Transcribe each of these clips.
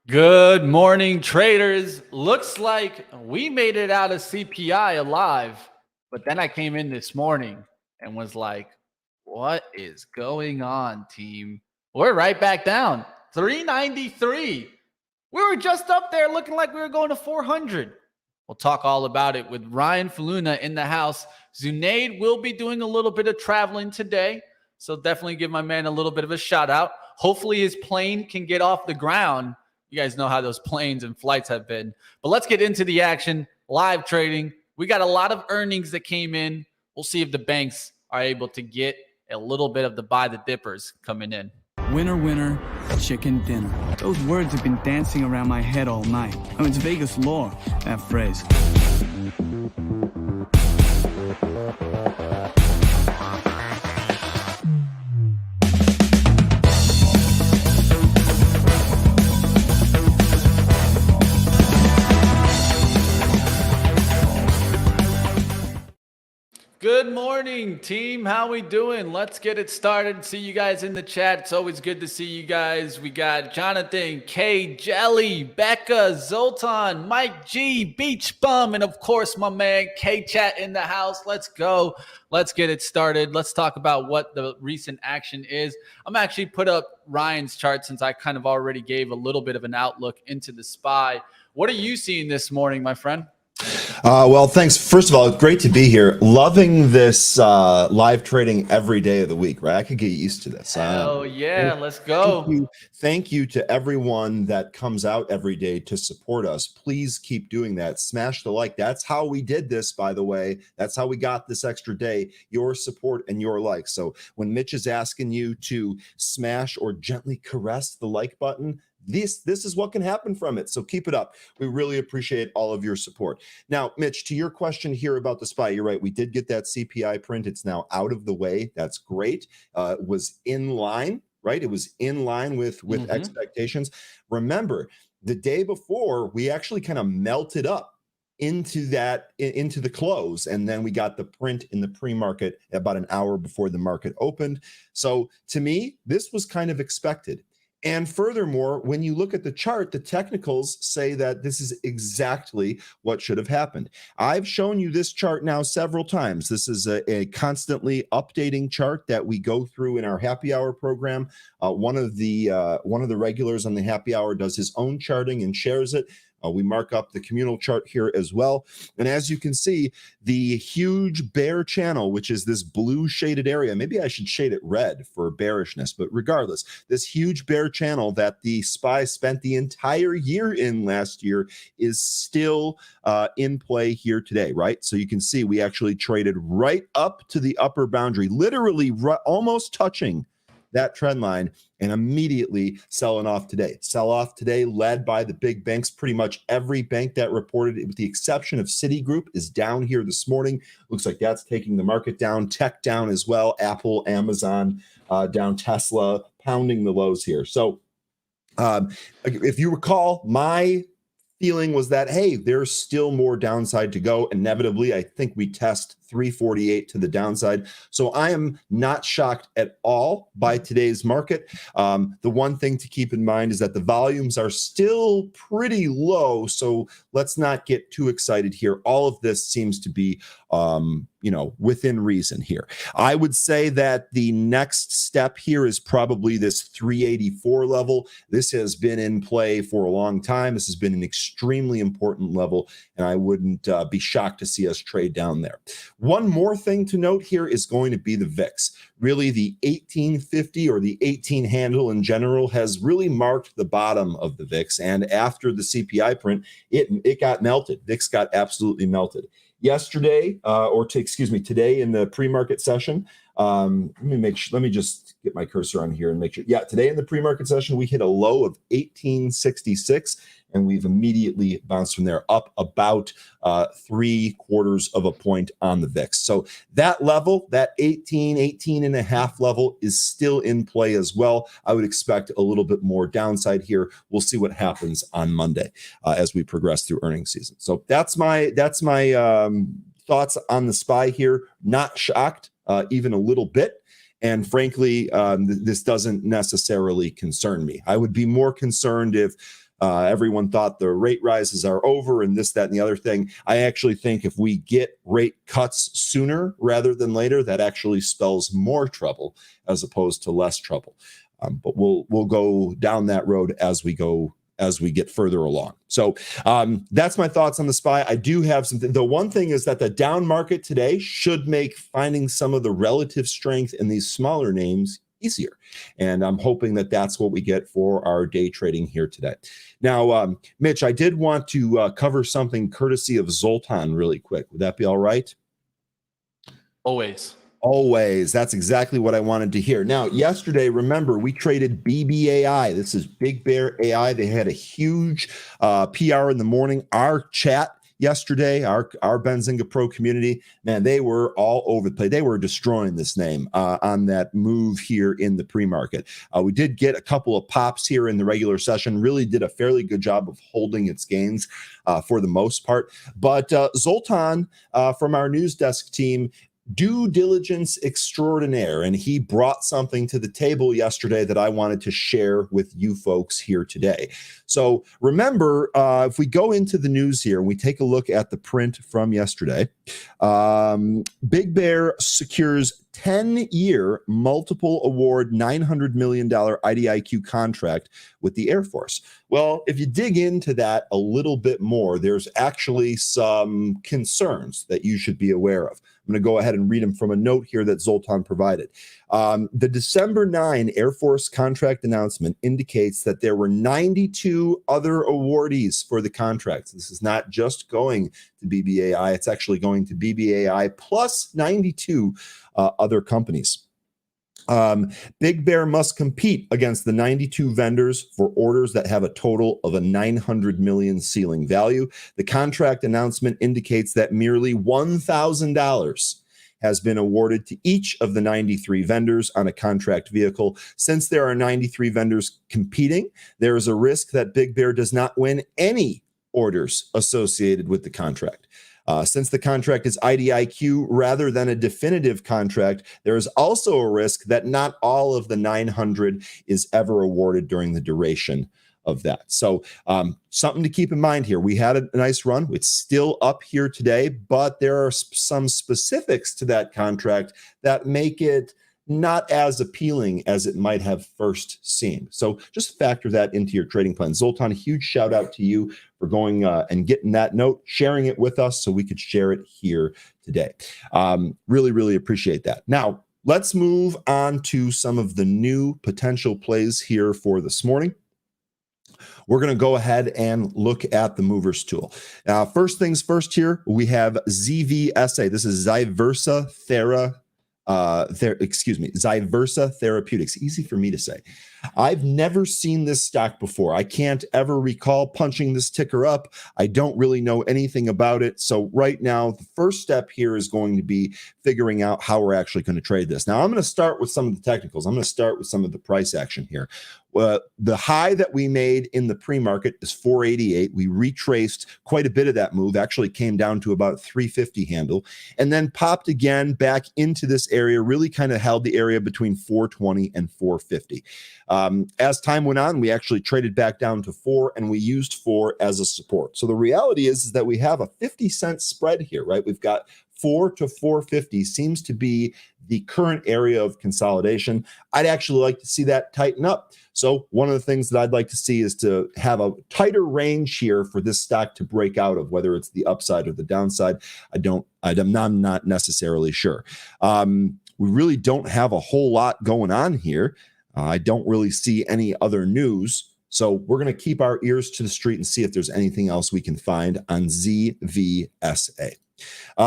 Good morning, traders. Looks like we made it out of CPI alive. But then I came in this morning and was like, what is going on, team? We're right back down 393. We were just up there looking like we were going to 400. We'll talk all about it with Ryan Faloona in the house. Zunaid will be doing a little bit of traveling today. So definitely give my man a little bit of a shout out. Hopefully his plane can get off the ground. You guys know how those planes and flights have been. But let's get into the action. Live trading. We got a lot of earnings that came in. We'll see if the banks are able to get a little bit of the buy the dippers coming in. Winner, winner, chicken dinner. Those words have been dancing around my head all night. Oh, it's Vegas lore, that phrase. Good morning, team. How we doing? Let's get it started. See you guys in the chat. It's always good to see you guys. We got Jonathan, K, Jelly, Becca, Zoltan, Mike G, Beach Bum, and of course, my man K Chat in the house. Let's go. Let's get it started. Let's talk about what the recent action is. I'm actually put up Ryan's chart since I kind of already gave a little bit of an outlook into the SPY. What are you seeing this morning, my friend? Well, thanks. First of all, great to be here. Loving this live trading every day of the week, right? I could get used to this. Oh, yeah. Let's go. Thank you to everyone that comes out every day to support us. Please keep doing that. Smash the like. That's how we did this, by the way. That's how we got this extra day. Your support and your likes. So when Mitch is asking you to smash or gently caress the like button, this is what can happen from it. So keep it up. We really appreciate all of your support. Now, Mitch, to your question here about the SPY, you're right. We did get that CPI print. It's now out of the way. That's great. It was in line, right? It was in line with expectations. Remember, the day before, we actually kind of melted up into the close, and then we got the print in the pre-market about an hour before the market opened. So to me, this was kind of expected. And furthermore, when you look at the chart, the technicals say that this is exactly what should have happened. I've shown you this chart now several times. This is a constantly updating chart that we go through in our happy hour program. One of the regulars on the happy hour does his own charting and shares it. We mark up the communal chart here as well. And as you can see, the huge bear channel, which is this blue shaded area, maybe I should shade it red for bearishness, but regardless, this huge bear channel that the SPY spent the entire year in last year is still in play here today, right? So you can see we actually traded right up to the upper boundary, literally almost touching that trend line, and immediately selling off today. Sell off today led by the big banks. Pretty much every bank that reported, with the exception of Citigroup, is down here this morning. Looks like that's taking the market down. Tech down as well. Apple, Amazon down. Tesla pounding the lows here. So if you recall, my feeling was that, hey, there's still more downside to go. Inevitably, I think we test 348 to the downside. So I am not shocked at all by today's market. The one thing to keep in mind is that the volumes are still pretty low. So let's not get too excited here. All of this seems to be within reason here. I would say that the next step here is probably this 384 level. This has been in play for a long time. This has been an extremely important level, and I wouldn't be shocked to see us trade down there. One more thing to note here is going to be the VIX. Really, the 1850 or the 18 handle in general has really marked the bottom of the VIX, and after the CPI print, it got melted. VIX got absolutely melted. Yesterday, today in the pre-market session, let me just get my cursor on here and make sure. Yeah, today in the pre-market session, we hit a low of 1866, and we've immediately bounced from there up about 3/4 of a point on the VIX. So that level, that 18 and a half level, is still in play as well. I would expect a little bit more downside here. We'll see what happens on Monday as we progress through earnings season. So that's my thoughts on the SPY here. Not shocked even a little bit. And frankly, this doesn't necessarily concern me. I would be more concerned if everyone thought the rate rises are over and this, that, and the other thing. I actually think if we get rate cuts sooner rather than later, that actually spells more trouble as opposed to less trouble. But we'll go down that road as we get further along. So that's my thoughts on the SPY. I do have something. The one thing is that the down market today should make finding some of the relative strength in these smaller names easier. And I'm hoping that that's what we get for our day trading here today. Now, Mitch, I did want to cover something courtesy of Zoltan really quick. Would that be all right? Always. Always. That's exactly what I wanted to hear. Now, yesterday, remember, we traded BBAI. This is Big Bear AI. They had a huge PR in the morning. Our chat yesterday, our Benzinga Pro community, man, they were all over the place. They were destroying this name on that move here in the pre-market. We did get a couple of pops here in the regular session, really did a fairly good job of holding its gains for the most part. But Zoltan from our news desk team, due diligence extraordinaire, and he brought something to the table yesterday that I wanted to share with you folks here today. So remember, if we go into the news here and we take a look at the print from yesterday, Big Bear secures 10-year multiple award $900 million IDIQ contract with the Air Force. Well, if you dig into that a little bit more, there's actually some concerns that you should be aware of. I'm going to go ahead and read them from a note here that Zoltan provided. The December 9 Air Force contract announcement indicates that there were 92 other awardees for the contract. This is not just going to BBAI. It's actually going to BBAI plus 92 other companies. Big Bear must compete against the 92 vendors for orders that have a total of a 900 million ceiling value. The contract announcement indicates that merely $1,000 has been awarded to each of the 93 vendors on a contract vehicle. Since there are 93 vendors competing, there is a risk that Big Bear does not win any orders associated with the contract. Since the contract is IDIQ rather than a definitive contract, there is also a risk that not all of the 900 is ever awarded during the duration of that. So something to keep in mind here. We had a nice run. It's still up here today, but there are some specifics to that contract that make it not as appealing as it might have first seemed. So just factor that into your trading plan. Zoltan, a huge shout out to you for going and getting that note, sharing it with us so we could share it here today. Really, really appreciate that. Now, let's move on to some of the new potential plays here for this morning. We're going to go ahead and look at the movers tool. First things first here, we have ZVSA. This is Zyversa Zyversa Therapeutics. Easy for me to say. I've never seen this stock before. I can't ever recall punching this ticker up. I don't really know anything about it. So right now, the first step here is going to be figuring out how we're actually going to trade this. Now, I'm going to start with some of the technicals. I'm going to start with some of the price action here. The high that we made in the pre-market is 488. We retraced quite a bit of that move, actually came down to about 350 handle, and then popped again back into this area, really kind of held the area between 420 and 450. As time went on, we actually traded back down to 4, and we used 4 as a support. So the reality is that we have a 50-cent spread here, right? We've got 4 to 450 seems to be the current area of consolidation. I'd actually like to see that tighten up. So one of the things that I'd like to see is to have a tighter range here for this stock to break out of, whether it's the upside or the downside. I'm not necessarily sure. We really don't have a whole lot going on here. I don't really see any other news. So we're going to keep our ears to the street and see if there's anything else we can find on ZVSA.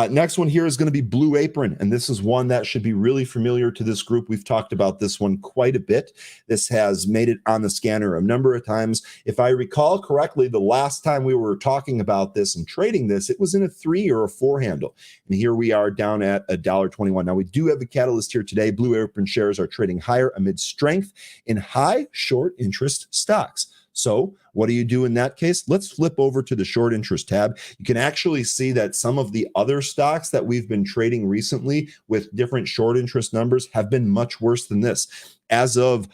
Next one here is going to be Blue Apron, and this is one that should be really familiar to this group. We've talked about this one quite a bit. This has made it on the scanner a number of times. If I recall correctly, the last time we were talking about this and trading this, it was in a 3 or a 4 handle. And here we are down at $1.21. Now, we do have a catalyst here today. Blue Apron shares are trading higher amid strength in high short interest stocks. So what do you do in that case? Let's flip over to the short interest tab. You can actually see that some of the other stocks that we've been trading recently with different short interest numbers have been much worse than this. As of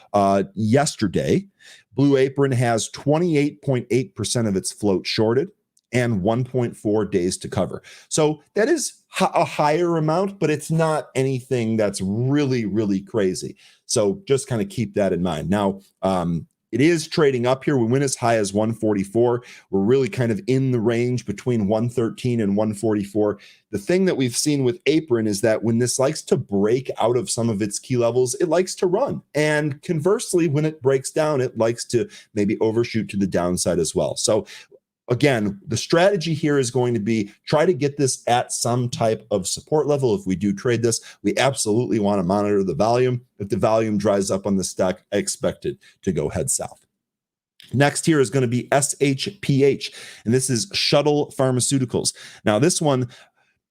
yesterday, Blue Apron has 28.8% of its float shorted and 1.4 days to cover. So that is a higher amount, but it's not anything that's really, really crazy. So just kind of keep that in mind. Now, it is trading up here. We went as high as 144. We're really kind of in the range between 113 and 144. The thing that we've seen with Apron is that when this likes to break out of some of its key levels, it likes to run. And conversely, when it breaks down, it likes to maybe overshoot to the downside as well. So again, the strategy here is going to be try to get this at some type of support level. If we do trade this, we absolutely want to monitor the volume. If the volume dries up on the stock, I expect it to go head south. Next here is going to be SHPH, and this is Shuttle Pharmaceuticals. Now, this one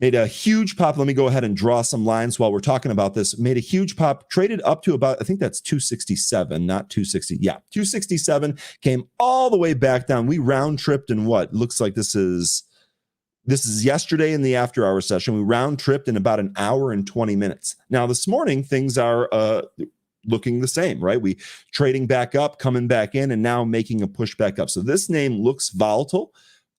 made a huge pop. Let me go ahead and draw some lines while we're talking about this. Made a huge pop, traded up to about, I think that's 267, not 260. Yeah, 267, came all the way back down. We round tripped in what looks like this is yesterday in the after hour session. We round tripped in about an hour and 20 minutes. Now, this morning, things are looking the same, right? We trading back up, coming back in, and now making a push back up. So this name looks volatile.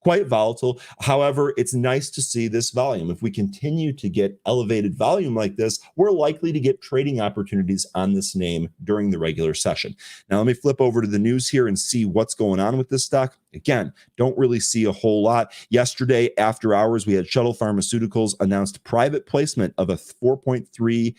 Quite volatile. However, it's nice to see this volume. If we continue to get elevated volume like this, we're likely to get trading opportunities on this name during the regular session. Now, let me flip over to the news here and see what's going on with this stock. Again, don't really see a whole lot. Yesterday, after hours, we had Shuttle Pharmaceuticals announced private placement of a 4.3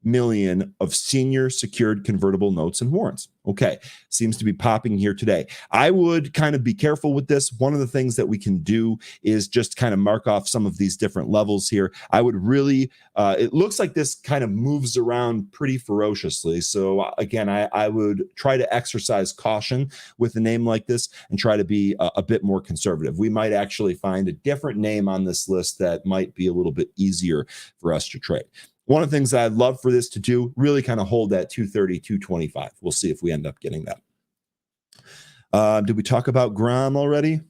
million of senior secured convertible notes and warrants. Okay, seems to be popping here today. I would kind of be careful with this. One of the things that we can do is just kind of mark off some of these different levels here. I would really, it looks like this kind of moves around pretty ferociously. So again, I would try to exercise caution with a name like this and try to be a bit more conservative. We might actually find a different name on this list that might be a little bit easier for us to trade. One of the things that I'd love for this to do, really kind of hold that 230, 225. We'll see if we end up getting that. Did we talk about Grom already?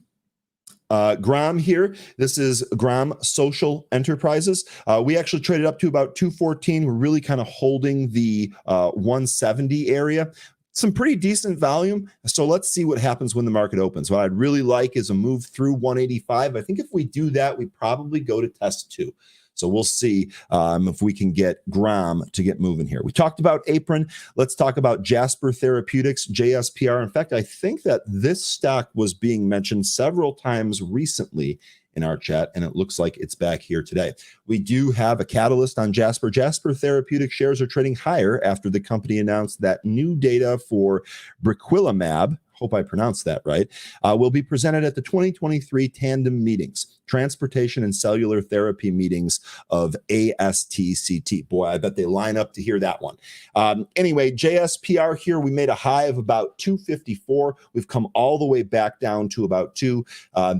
Grom here, this is Grom Social Enterprises. We actually traded up to about 214. We're really kind of holding the 170 area. Some pretty decent volume. So let's see what happens when the market opens. What I'd really like is a move through 185. I think if we do that, we probably go to test 2. So we'll see if we can get Grom to get moving here. We talked about Apron. Let's talk about Jasper Therapeutics, JSPR. In fact, I think that this stock was being mentioned several times recently in our chat, and it looks like it's back here today. We do have a catalyst on Jasper. Jasper Therapeutic shares are trading higher after the company announced that new data for briquilimab, hope I pronounced that right, will be presented at the 2023 Tandem Meetings, Transportation and Cellular Therapy Meetings of ASTCT. Boy, I bet they line up to hear that one. Anyway, JSPR here, we made a high of about 254. We've come all the way back down to about 2.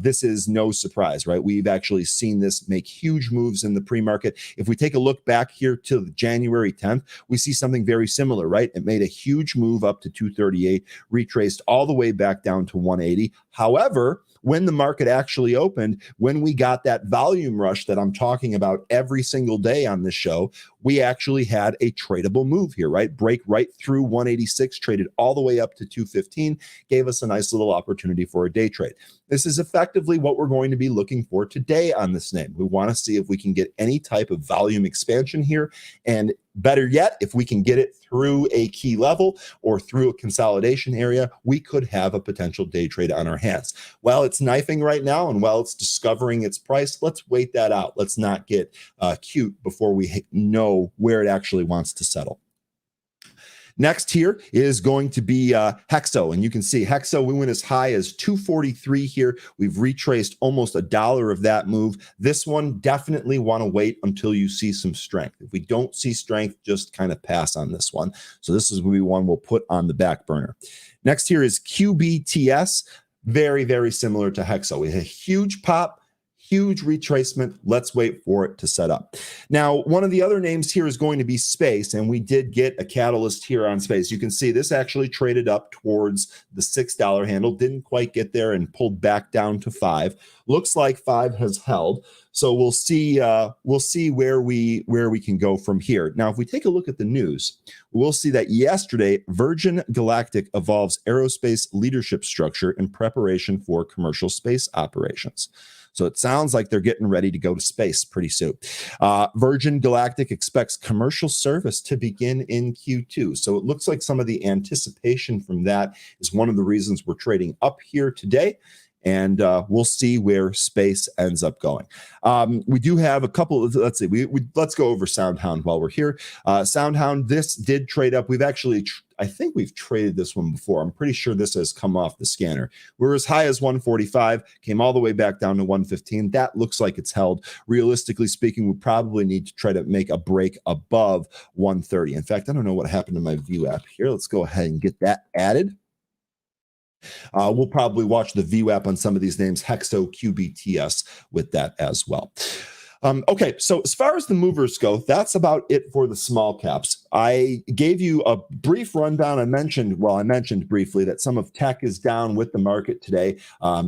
This is no surprise, right? We've actually seen this make huge moves in the pre-market. If we take a look back here to January 10th, we see something very similar, right? It made a huge move up to 238, retraced all the way back down to 180. However, when the market actually opened, when we got that volume rush that I'm talking about every single day on this show, we actually had a tradable move here, right? Break right through 186, traded all the way up to 215, gave us a nice little opportunity for a day trade. This is effectively what we're going to be looking for today on this name. We want to see if we can get any type of volume expansion here, and better yet, if we can get it through a key level or through a consolidation area, we could have a potential day trade on our hands. While it's knifing right now and while it's discovering its price, let's wait that out. Let's not get cute before we know where it actually wants to settle. Next here is going to be Hexo, and you can see Hexo, we went as high as 243 here. We've retraced almost $1 of that move. This one, definitely want to wait until you see some strength. If we don't see strength, just kind of pass on this one. So this is one we'll put on the back burner. Next here is QBTS, very, very similar to Hexo. We had a huge pop, Huge retracement. Let's wait for it to set up. Now, one of the other names here is going to be Space, and we did get a catalyst here on Space. You can see this actually traded up towards the $6 handle, didn't quite get there and pulled back down to 5. Looks like 5 has held. So we'll see where we can go from here. Now, if we take a look at the news, we'll see that yesterday Virgin Galactic evolves aerospace leadership structure in preparation for commercial space operations. So it sounds like they're getting ready to go to space pretty soon. Virgin Galactic expects commercial service to begin in Q2. So it looks like some of the anticipation from that is one of the reasons we're trading up here today. And we'll see where Space ends up going. We do have a couple of, let's see, let's go over Soundhound while we're here. Soundhound, this did trade up. We've actually, I think we've traded this one before. I'm pretty sure this has come off the scanner. We're as high as 145, came all the way back down to 115. That looks like it's held. Realistically speaking, we probably need to try to make a break above 130. In fact, I don't know what happened to my view app here. Let's go ahead and get that added. We'll probably watch the VWAP on some of these names, Hexo, QBTS with that as well. Okay, so as far as the movers go, that's about it for the small caps. I gave you a brief rundown. I mentioned briefly that some of tech is down with the market today.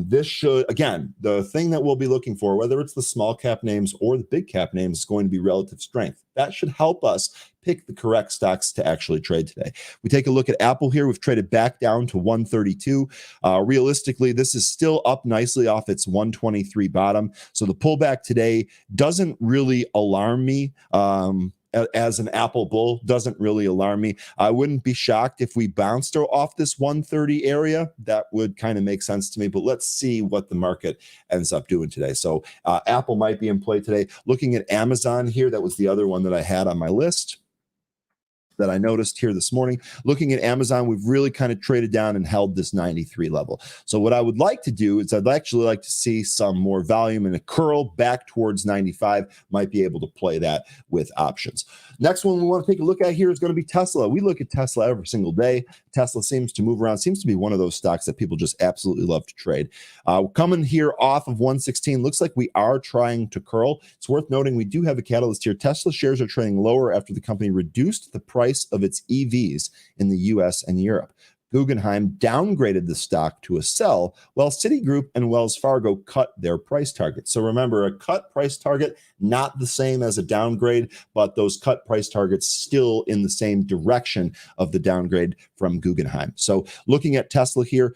This should, again, the thing that we'll be looking for, whether it's the small cap names or the big cap names, is going to be relative strength. That should help us pick the correct stocks to actually trade today. We take a look at Apple here. We've traded back down to 132. Realistically, this is still up nicely off its 123 bottom. So the pullback today doesn't really alarm me. As an Apple bull, doesn't really alarm me. I wouldn't be shocked if we bounced off this 130 area. That would kind of make sense to me, but let's see what the market ends up doing today. So Apple might be in play today. Looking at Amazon here, that was the other one that I had on my list that I noticed here this morning. Looking at Amazon, we've really kind of traded down and held this 93 level. So what I would like to do is I'd actually like to see some more volume and a curl back towards 95. Might be able to play that with options. Next one we want to take a look at here is going to be Tesla. We look at Tesla every single day. Tesla seems to move around, seems to be one of those stocks that people just absolutely love to trade. Coming here off of 116, looks like we are trying to curl. It's worth noting we do have a catalyst here. Tesla shares are trading lower after the company reduced the price of its EVs in the US and Europe. Guggenheim downgraded the stock to a sell, while Citigroup and Wells Fargo cut their price targets. So remember, a cut price target, not the same as a downgrade, but those cut price targets still in the same direction of the downgrade from Guggenheim. So looking at Tesla here,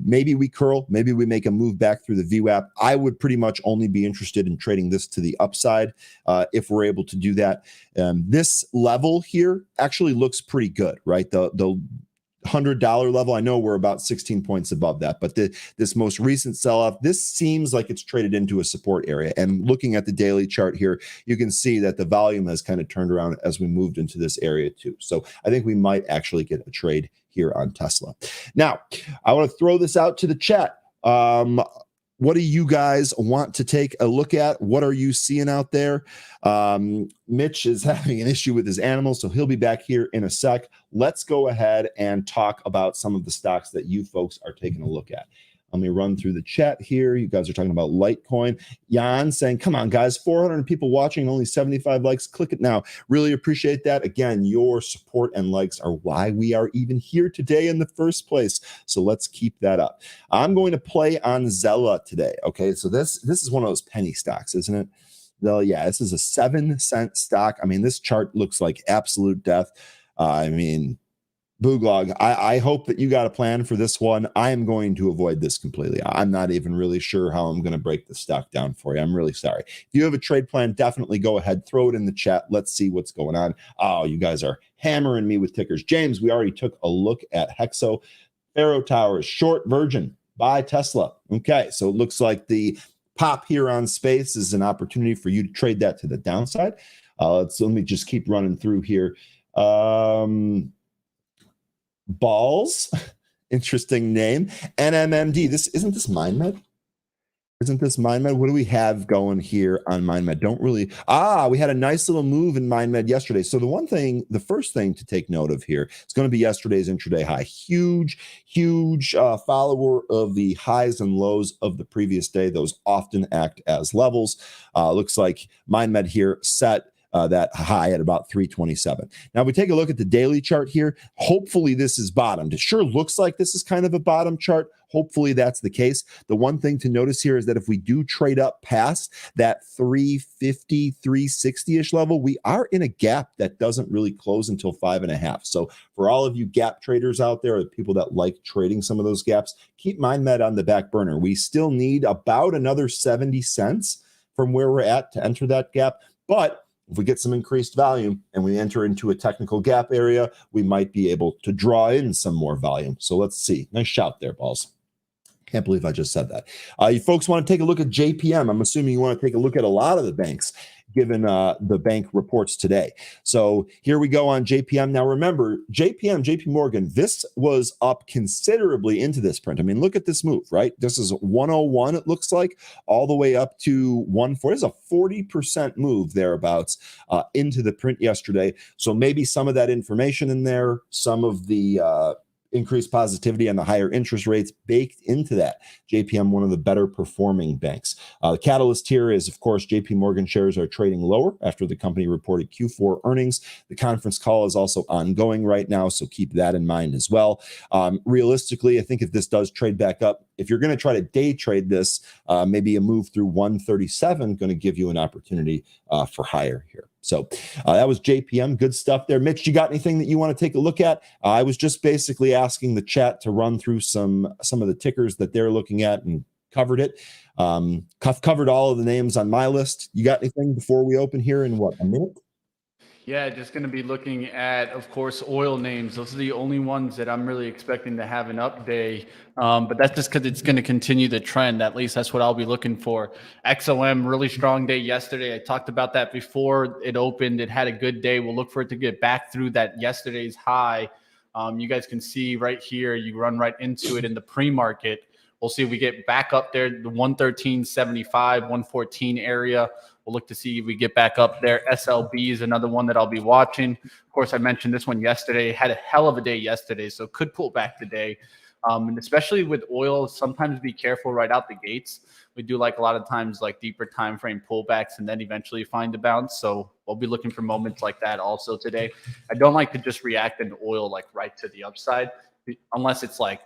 maybe we curl, maybe we make a move back through the VWAP. I would pretty much only be interested in trading this to the upside if we're able to do that. This level here actually looks pretty good, right? The $100 level. I know we're about 16 points above that, but this most recent sell-off, this seems like it's traded into a support area. And looking at the daily chart here, you can see that the volume has kind of turned around as we moved into this area too. So I think we might actually get a trade here on Tesla. Now, I want to throw this out to the chat. What do you guys want to take a look at? What are you seeing out there? Mitch is having an issue with his animals, so he'll be back here in a sec. Let's go ahead and talk about some of the stocks that you folks are taking a look at. Let me run through the chat here. You guys are talking about Litecoin. Jan saying, come on, guys, 400 people watching, only 75 likes. Click it now. Really appreciate that. Again, your support and likes are why we are even here today in the first place. So let's keep that up. I'm going to play on Zella today. Okay, so this is one of those penny stocks, isn't it? Well, yeah, this is a 7-cent stock. I mean, this chart looks like absolute death. Booglog, I hope that you got a plan for this one. I am going to avoid this completely. I'm not even really sure how I'm going to break the stock down for you. I'm really sorry. If you have a trade plan, definitely go ahead, throw it in the chat. Let's see what's going on. Oh, you guys are hammering me with tickers. James, we already took a look at Hexo. Faro Towers, short Virgin, buy Tesla. Okay, so it looks like the pop here on Space is an opportunity for you to trade that to the downside. Let me just keep running through here. Balls, interesting name. NMMD. Isn't this MindMed? Isn't this MindMed? What do we have going here on MindMed? Don't really. We had a nice little move in MindMed yesterday. So the first thing to take note of here is going to be yesterday's intraday high. Huge follower of the highs and lows of the previous day. Those often act as levels. Looks like MindMed here set that high at about 327. Now, if we take a look at the daily chart here, hopefully this is bottomed. It sure looks like this is kind of a bottom chart. Hopefully that's the case. The one thing to notice here is that if we do trade up past that 350, 360-ish level, we are in a gap that doesn't really close until 5.5. So for all of you gap traders out there, or people that like trading some of those gaps, keep MindMed on the back burner. We still need about another 70 cents from where we're at to enter that gap. But if we get some increased volume and we enter into a technical gap area, we might be able to draw in some more volume. So let's see. Nice shout there, balls. Can't believe I just said that. You folks want to take a look at JPM. I'm assuming you want to take a look at a lot of the banks, given the bank reports today. So here we go on JPM. Now remember, JP Morgan, this was up considerably into this print. I mean, look at this move, right? This is 101, it looks like, all the way up to 140. It's a 40% move thereabouts into the print yesterday. So maybe some of that information in there, some of the increased positivity and the higher interest rates baked into that. JPM, one of the better performing banks. The catalyst here is, of course, JP Morgan shares are trading lower after the company reported Q4 earnings. The conference call is also ongoing right now, so keep that in mind as well. Realistically, I think if this does trade back up, if you're going to try to day trade this, maybe a move through 137 going to give you an opportunity for higher here. So that was JPM. Good stuff there. Mitch, you got anything that you want to take a look at? I was just basically asking the chat to run through some of the tickers that they're looking at and covered it. Covered all of the names on my list. You got anything before we open here in a minute? Yeah, just going to be looking at, of course, oil names. Those are the only ones that I'm really expecting to have an up day. But that's just because it's going to continue the trend. At least that's what I'll be looking for. XOM, really strong day yesterday. I talked about that before it opened. It had a good day. We'll look for it to get back through that yesterday's high. You guys can see right here, you run right into it in the pre-market. We'll see if we get back up there, the 113.75, 114 area. We'll look to see if we get back up there. SLB is another one that I'll be watching. Of course, I mentioned this one yesterday. Had a hell of a day yesterday, so could pull back today. And especially with oil, sometimes be careful right out the gates. We do like a lot of times like deeper time frame pullbacks and then eventually find a bounce. So we'll be looking for moments like that also today. I don't like to just react in oil like right to the upside unless it's like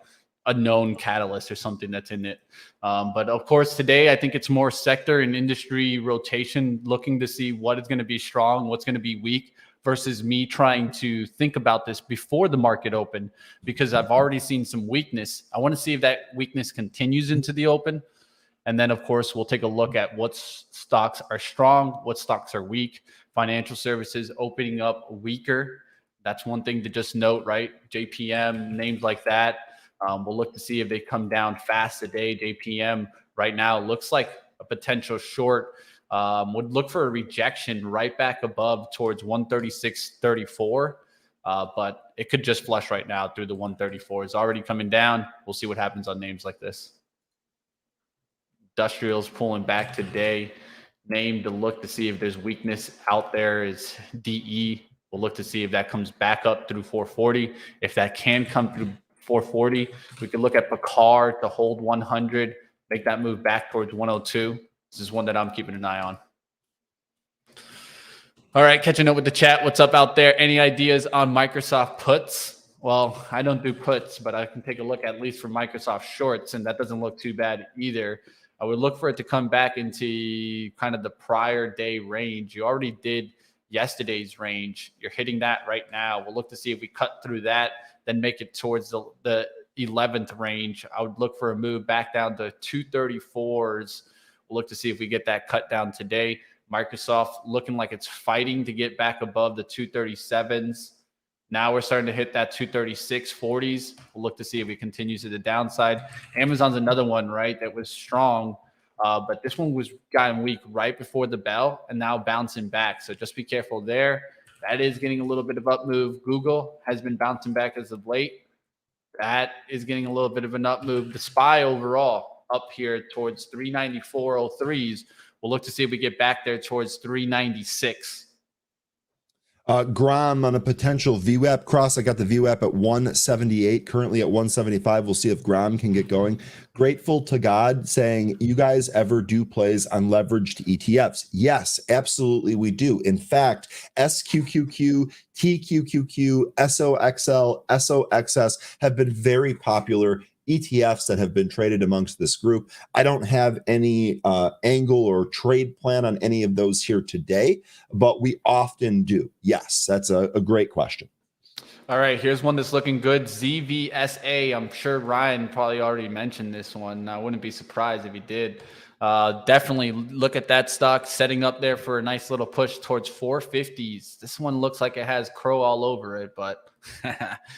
a known catalyst or something that's in it. But of course, today, I think it's more sector and industry rotation, looking to see what is going to be strong, what's going to be weak, versus me trying to think about this before the market open, because I've already seen some weakness. I want to see if that weakness continues into the open. And then, of course, we'll take a look at what stocks are strong, what stocks are weak. Financial services opening up weaker. That's one thing to just note, right? JPM, names like that. We'll look to see if they come down fast today. JPM right now looks like a potential short. Would look for a rejection right back above towards 136.34. But it could just flush right now through the 134. It's already coming down. We'll see what happens on names like this. Industrials pulling back today. Name to look to see if there's weakness out there is DE. We'll look to see if that comes back up through 440. If that can come through 440, we could look at Picard to hold 100, make that move back towards 102. This is one that I'm keeping an eye on. All right, catching up with the chat. What's up out there? Any ideas on Microsoft puts? Well, I don't do puts, but I can take a look at least for Microsoft shorts, and that doesn't look too bad either. I would look for it to come back into kind of the prior day range. You already did yesterday's range. You're hitting that right now. We'll look to see if we cut through that, then make it towards the 11th range. I would look for a move back down to 234s. We'll look to see if we get that cut down today. Microsoft looking like it's fighting to get back above the 237s. Now we're starting to hit that 236.40s. We'll look to see if it continues to the downside. Amazon's another one, right, that was strong. But this one was gotten weak right before the bell and now bouncing back. So just be careful there. That is getting a little bit of up move. Google has been bouncing back as of late. That is getting a little bit of an up move. The SPY overall, up here towards 394.03s. We'll look to see if we get back there towards 396. Grom on a potential VWAP cross. I got the VWAP at 178, currently at 175. We'll see if Grom can get going. Grateful to God saying, you guys ever do plays on leveraged ETFs? Yes, absolutely we do. In fact, SQQQ, TQQQ, SOXL, SOXS have been very popular ETFs that have been traded amongst this group. I don't have any angle or trade plan on any of those here today, but we often do. Yes, that's a great question. All right, here's one that's looking good. ZVSA. I'm sure Ryan probably already mentioned this one. I wouldn't be surprised if he did. Definitely look at that stock setting up there for a nice little push towards 450s. This one looks like it has crow all over it, but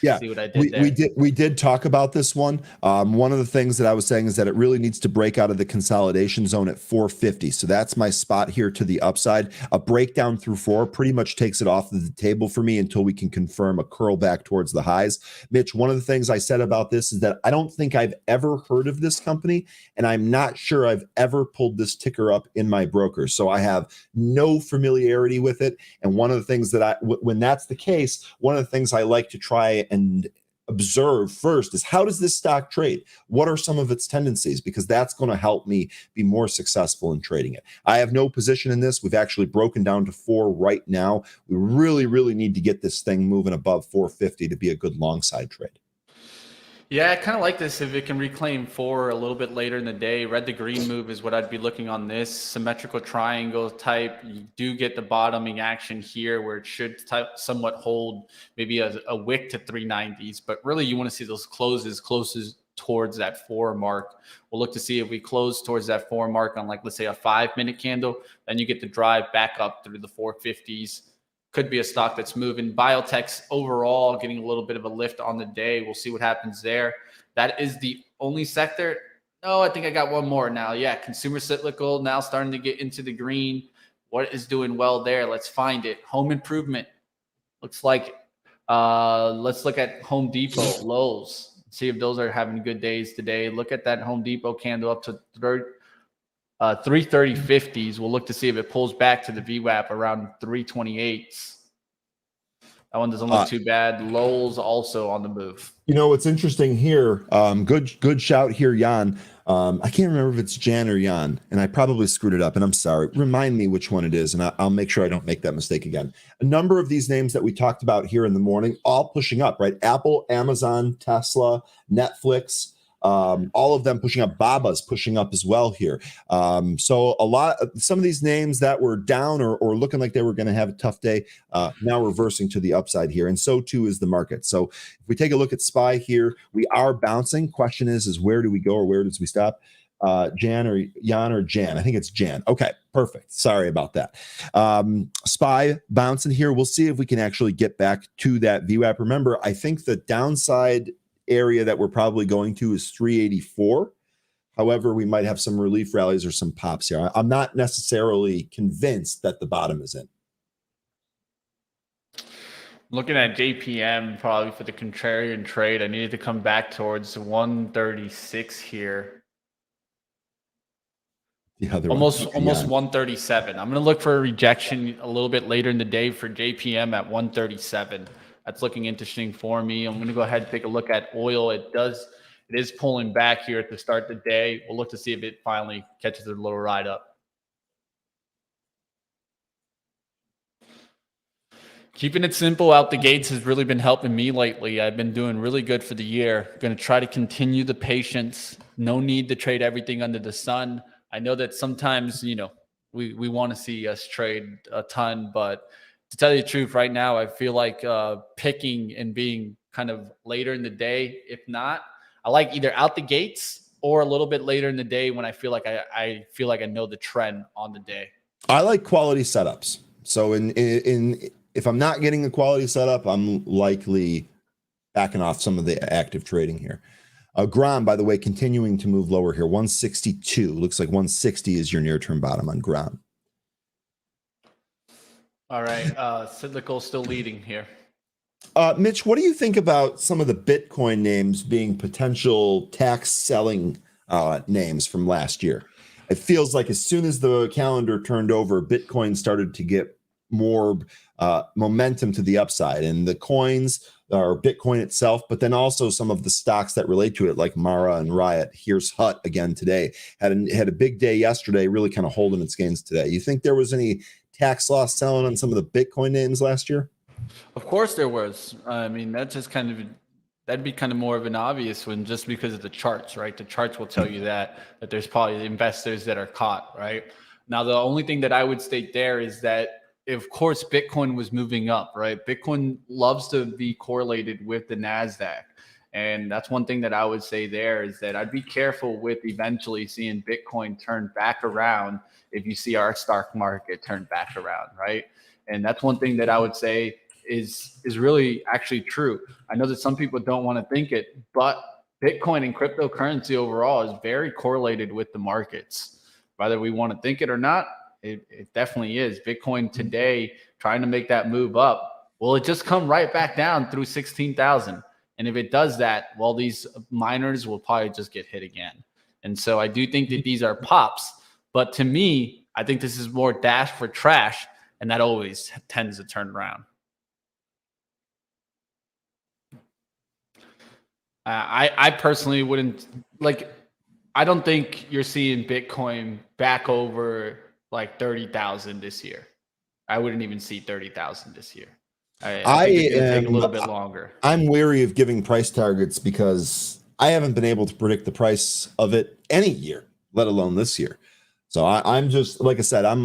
yeah, see what I did there. We did talk about this one. One of the things that I was saying is that it really needs to break out of the consolidation zone at 450. So that's my spot here to the upside. A breakdown through 4 pretty much takes it off the table for me until we can confirm a curl back towards the highs. Mitch, one of the things I said about this is that I don't think I've ever heard of this company, and I'm not sure I've ever pulled this ticker up in my broker. So I have no familiarity with it. And one of the things that when that's the case, one of the things I like to try and observe first is, how does this stock trade? What are some of its tendencies? Because that's going to help me be more successful in trading it. I have no position in this. We've actually broken down to 4 right now. We really, really need to get this thing moving above 450 to be a good long side trade. Yeah, I kind of like this if it can reclaim 4 a little bit later in the day. Red to green move is what I'd be looking on this. Symmetrical triangle type. You do get the bottoming action here where it should somewhat hold maybe a wick to 390s. But really you want to see those closes towards that 4 mark. We'll look to see if we close towards that 4 mark on, like, let's say a 5-minute candle. Then you get to drive back up through the 450s. Could be a stock that's moving. Biotech's overall getting a little bit of a lift on the day. We'll see what happens there. That is the only sector. No, I think I got one more now. Yeah, consumer cyclical now starting to get into the green. What is doing well there? Let's find it. Home improvement. Looks like, let's look at Home Depot, Lowe's. See if those are having good days today. Look at that Home Depot candle up to 330.50s. We'll look to see if it pulls back to the VWAP around 328s. That one doesn't look too bad. Lowell's also on the move. You know what's interesting here? Good shout here, Jan. I can't remember if it's Jan or Jan, and I probably screwed it up, and I'm sorry. Remind me which one it is, and I'll make sure I don't make that mistake again. A number of these names that we talked about here in the morning, all pushing up, right? Apple, Amazon, Tesla, Netflix. All of them pushing up. Baba's pushing up as well here. So some of these names that were down or looking like they were going to have a tough day, now reversing to the upside here. And so too is the market. So if we take a look at SPY here, we are bouncing. Question is where do we go or where does we stop? Jan or Jan or Jan? I think it's Jan. Okay, perfect. Sorry about that. SPY bouncing here. We'll see if we can actually get back to that VWAP. Remember, I think the downside area that we're probably going to is 384. However, we might have some relief rallies or some pops here. I'm not necessarily convinced that the bottom is in. Looking at JPM probably for the contrarian trade, I needed to come back towards 136 here. The other almost 137. I'm going to look for a rejection a little bit later in the day for JPM at 137. That's looking interesting for me. I'm going to go ahead and take a look at oil. It is pulling back here at the start of the day. We'll look to see if it finally catches a little ride up. Keeping it simple out the gates has really been helping me lately. I've been doing really good for the year. Going to try to continue the patience. No need to trade everything under the sun. I know that sometimes, we want to see us trade a ton, but to tell you the truth, right now, I feel like picking and being kind of later in the day. If not, I like either out the gates or a little bit later in the day when I feel like I know the trend on the day. I like quality setups. So if I'm not getting a quality setup, I'm likely backing off some of the active trading here. Grom, by the way, continuing to move lower here. 162. Looks like 160 is your near-term bottom on Grom. All right, cyclical still leading here. Mitch, what do you think about some of the Bitcoin names being potential tax selling names from last year. It feels like as soon as the calendar turned over, Bitcoin started to get more momentum to the upside, and the coins or Bitcoin itself, but then also some of the stocks that relate to it, like Mara and Riot. Here's Hut again today. Had a big day yesterday, really kind of holding its gains today. You think there was any tax loss selling on some of the Bitcoin names last year? Of course there was. I mean, that's just that'd be kind of more of an obvious one just because of the charts, right? The charts will tell you that there's probably investors that are caught, right? Now, the only thing that I would state there is that, of course, Bitcoin was moving up, right? Bitcoin loves to be correlated with the NASDAQ. And that's one thing that I would say there is that I'd be careful with eventually seeing Bitcoin turn back around if you see our stock market turn back around, right? And that's one thing that I would say is really actually true. I know that some people don't want to think it, but Bitcoin and cryptocurrency overall is very correlated with the markets. Whether we want to think it or not, it definitely is. Bitcoin today trying to make that move up. Will it just come right back down through 16,000? And if it does that, well, these miners will probably just get hit again. And so I do think that these are pops. But to me, I think this is more dash for trash. And that always tends to turn around. I personally wouldn't I don't think you're seeing Bitcoin back over like 30,000 this year. I wouldn't even see 30,000 this year. I think it's going to take a little bit longer. I'm wary of giving price targets because I haven't been able to predict the price of it any year, let alone this year. So I'm just, like I said, I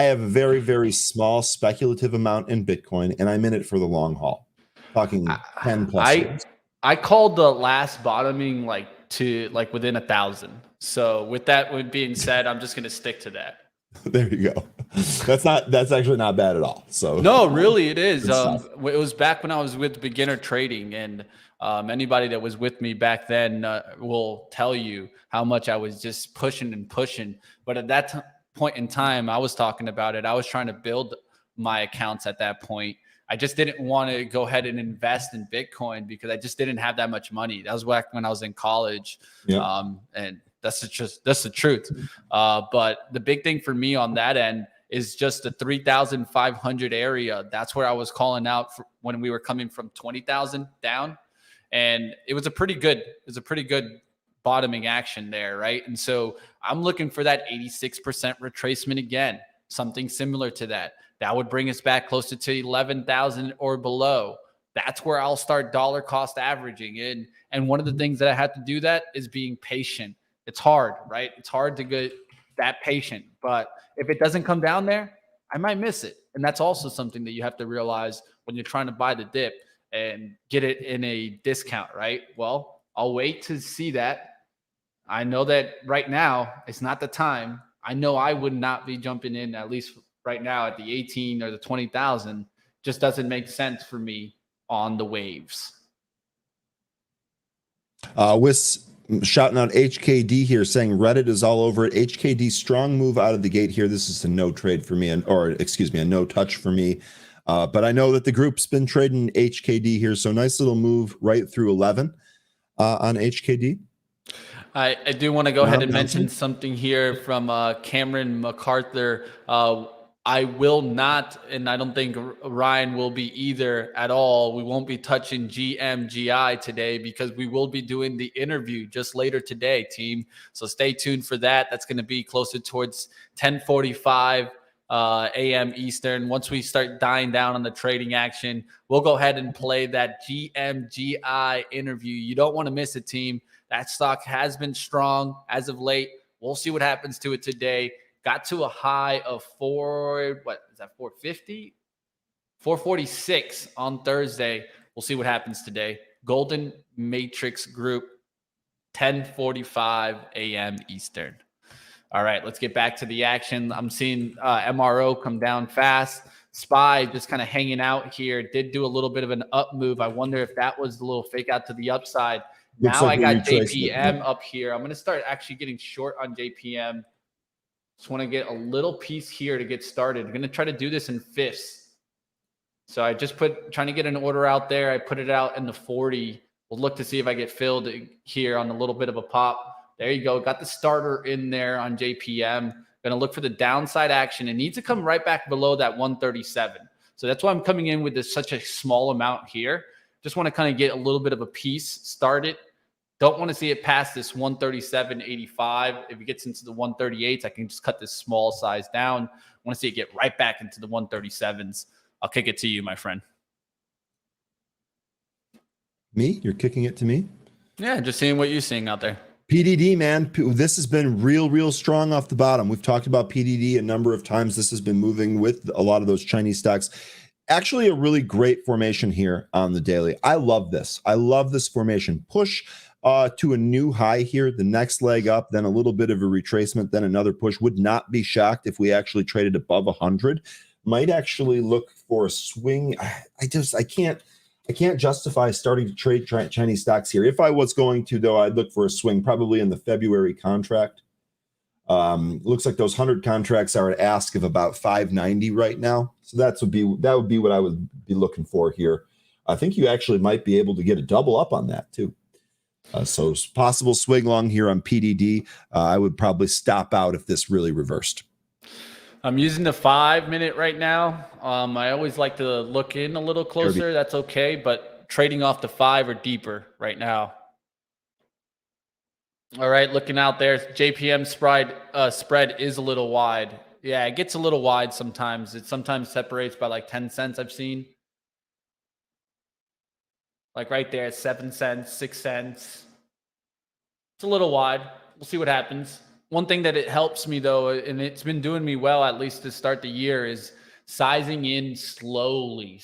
have a very, very small speculative amount in Bitcoin, and I'm in it for the long haul. Talking 10 plus years. I called the last bottoming to within 1,000. So with that being said, I'm just going to stick to that. There you go. That's actually not bad at all. So no, really, it is. It was back when I was with beginner trading, and anybody that was with me back then will tell you how much I was just pushing and pushing. But at that point in time, I was talking about it. I was trying to build my accounts at that point. I just didn't want to go ahead and invest in Bitcoin because I just didn't have that much money. That was back when I was in college. Yeah. And that's the truth. But the big thing for me on that end is just the 3,500 area. That's where I was calling out when we were coming from 20,000 down. And it was a pretty good bottoming action there, right? And so I'm looking for that 86% retracement again, something similar to that. That would bring us back closer to 11,000 or below. That's where I'll start dollar cost averaging in. And one of the things that I had to do that is being patient. It's hard, right? It's hard to get that patient. But if it doesn't come down there, I might miss it. And that's also something that you have to realize when you're trying to buy the dip and get it in a discount, right? Well, I'll wait to see that. I know that right now it's not the time. I know I would not be jumping in, at least right now, at the 18 or the 20,000. Just doesn't make sense for me on the waves. With shouting out HKD here, saying Reddit is all over it. HKD strong move out of the gate here. This is a no trade for me, a no touch for me. But I know that the group's been trading HKD here, so nice little move right through 11 on HKD. I do want to go ahead and mention something here from Cameron MacArthur. I will not, and I don't think Ryan will be either at all. We won't be touching GMGI today because we will be doing the interview just later today, team. So stay tuned for that. That's going to be closer towards 10:45 a.m. Eastern. Once we start dying down on the trading action, we'll go ahead and play that GMGI interview. You don't want to miss it, team. That stock has been strong as of late. We'll see what happens to it today. Got to a high of 450? 446 on Thursday. We'll see what happens today. Golden Matrix Group, 10:45 a.m. Eastern. All right, let's get back to the action. I'm seeing MRO come down fast. SPY just kind of hanging out here. Did do a little bit of an up move. I wonder if that was the little fake out to the upside. Now I got JPM up here. I'm going to start actually getting short on JPM. Just want to get a little piece here to get started. I'm going to try to do this in fifths. So I just trying to get an order out there. I put it out in the 40. We'll look to see if I get filled here on a little bit of a pop. There you go. Got the starter in there on JPM. Going to look for the downside action. It needs to come right back below that 137. So that's why I'm coming in with such a small amount here. Just want to kind of get a little bit of a piece started. Don't want to see it past this 137.85. If it gets into the 138s, I can just cut this small size down. I want to see it get right back into the 137s. I'll kick it to you, my friend. Me? You're kicking it to me? Yeah, just seeing what you're seeing out there. PDD, man, this has been real strong off the bottom. We've talked about PDD a number of times. This has been moving with a lot of those Chinese stocks. Actually, a really great formation here on the daily. I love this. I love this formation. Push to a new high here, the next leg up, then a little bit of a retracement, then another push. Would not be shocked if we actually traded above 100. Might actually look for a swing. I can't justify starting to trade Chinese stocks here. If I was going to, though, I'd look for a swing probably in the February contract. Looks like those 100 contracts are at ask of about 590 right now. So that would be what I would be looking for here. I think you actually might be able to get a double up on that too. So possible swing long here on PDD. I would probably stop out if this really reversed. I'm using the 5-minute right now. I always like to look in a little closer. That's okay, but trading off the 5 or deeper right now. All right, looking out there, JPM spread is a little wide. Yeah, it gets a little wide sometimes. It sometimes separates by like 10 cents I've seen. Like right there, 7 cents, 6 cents. It's a little wide. We'll see what happens. One thing that it helps me, though, and it's been doing me well, at least to start the year, is sizing in slowly.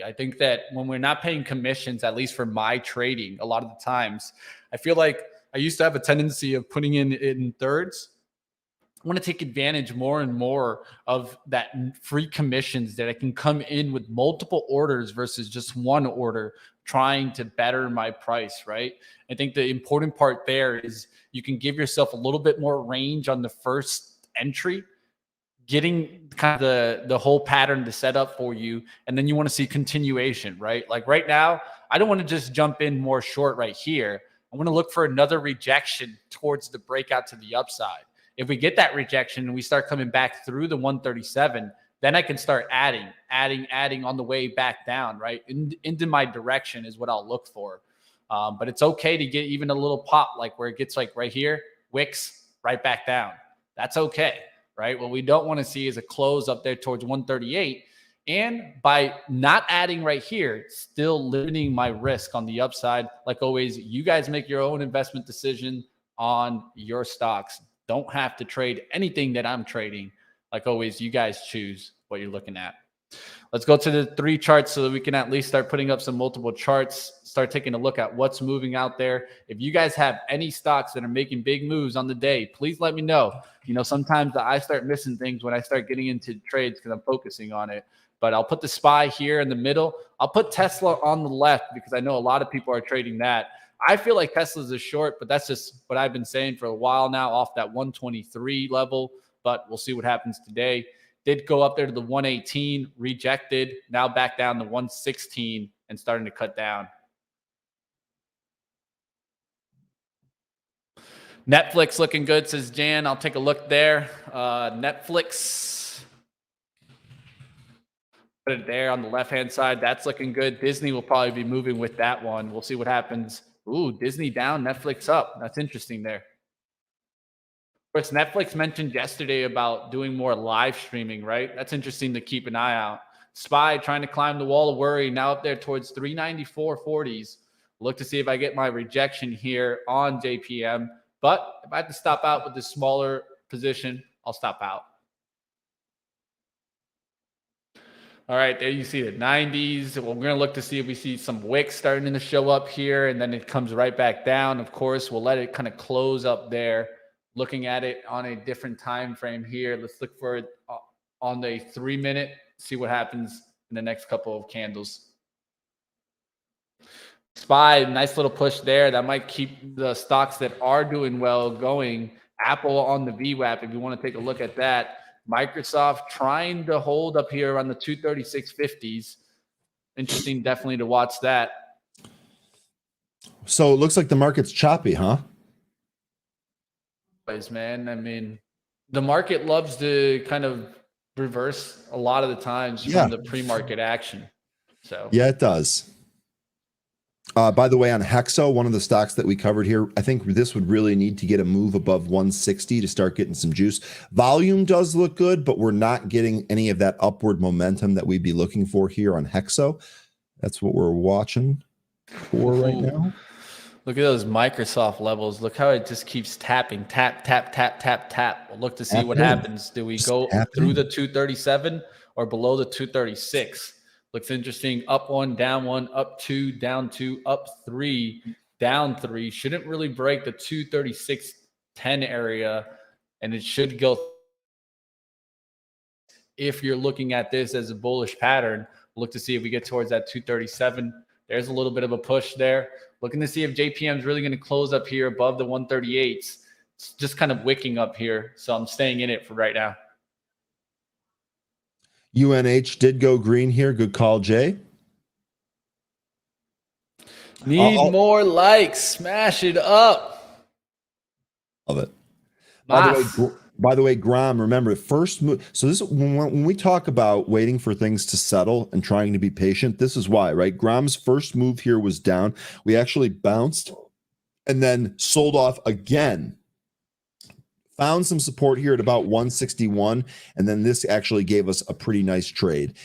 I think that when we're not paying commissions, at least for my trading, a lot of the times, I feel like I used to have a tendency of putting in thirds. I want to take advantage more and more of that free commissions that I can come in with multiple orders versus just one order, trying to better my price, right? I think the important part there is you can give yourself a little bit more range on the first entry, getting kind of the whole pattern to set up for you. And then you want to see continuation, right? Like right now, I don't want to just jump in more short right here. I want to look for another rejection towards the breakout to the upside. If we get that rejection and we start coming back through the 137, then I can start adding on the way back down, right? Into my direction is what I'll look for. But it's okay to get even a little pop, like where it gets like right here, wicks right back down. That's okay, right? What we don't want to see is a close up there towards 138. And by not adding right here, still limiting my risk on the upside. Like always, you guys make your own investment decision on your stocks. Don't have to trade anything that I'm trading. Like always, you guys choose what you're looking at. Let's go to the 3 charts so that we can at least start putting up some multiple charts, start taking a look at what's moving out there. If you guys have any stocks that are making big moves on the day, please let me know. You know, sometimes I start missing things when I start getting into trades because I'm focusing on it. But I'll put the SPY here in the middle. I'll put Tesla on the left because I know a lot of people are trading that. I feel like Tesla's a short, but that's just what I've been saying for a while now off that 123 level. But we'll see what happens today. Did go up there to the 118, rejected, now back down to 116 and starting to cut down. Netflix looking good, says Jan. I'll take a look there. Netflix. Put it there on the left-hand side. That's looking good. Disney will probably be moving with that one. We'll see what happens. Ooh, Disney down, Netflix up. That's interesting there. Of course, Netflix mentioned yesterday about doing more live streaming, right? That's interesting to keep an eye out. SPY trying to climb the wall of worry, now up there towards 394.40s. Look to see if I get my rejection here on JPM. But if I have to stop out with this smaller position, I'll stop out. All right, there you see the 90s. Well, we're going to look to see if we see some wicks starting to show up here, and then it comes right back down. Of course, we'll let it kind of close up there. Looking at it on a different time frame here. Let's look for it on the 3-minute, see what happens in the next couple of candles. SPY, nice little push there. That might keep the stocks that are doing well going. Apple on the VWAP, if you want to take a look at that. Microsoft trying to hold up here on the 236.50s. Interesting, definitely to watch that. So it looks like the market's choppy, huh? Always, man. I mean, the market loves to kind of reverse a lot of the times Yeah. from the pre-market action. So Yeah, it does. By the way, on Hexo, one of the stocks that we covered here, I think this would really need to get a move above 160 to start getting some juice. Volume does look good, but we're not getting any of that upward momentum that we'd be looking for here on Hexo. That's what we're watching for right now. Look at those Microsoft levels. Look how it just keeps tapping, tap, tap, tap, tap, tap. We'll look to see what happens. Do we go through the 237 or below the 236? Looks interesting. Up one, down one, up two, down two, up three, down three. Shouldn't really break the 236.10 area, and it should go. If you're looking at this as a bullish pattern, look to see if we get towards that 237. There's a little bit of a push there. Looking to see if JPM is really going to close up here above the 138s. It's just kind of wicking up here, so I'm staying in it for right now. UNH did go green here. Good call, Jay. Need more likes. Smash it up. Love it. Mas. By the way, Grom, remember, first move. So this, when we talk about waiting for things to settle and trying to be patient, this is why, right? Grom's first move here was down. We actually bounced and then sold off again. Found some support here at about 161, and then this actually gave us a pretty nice trade.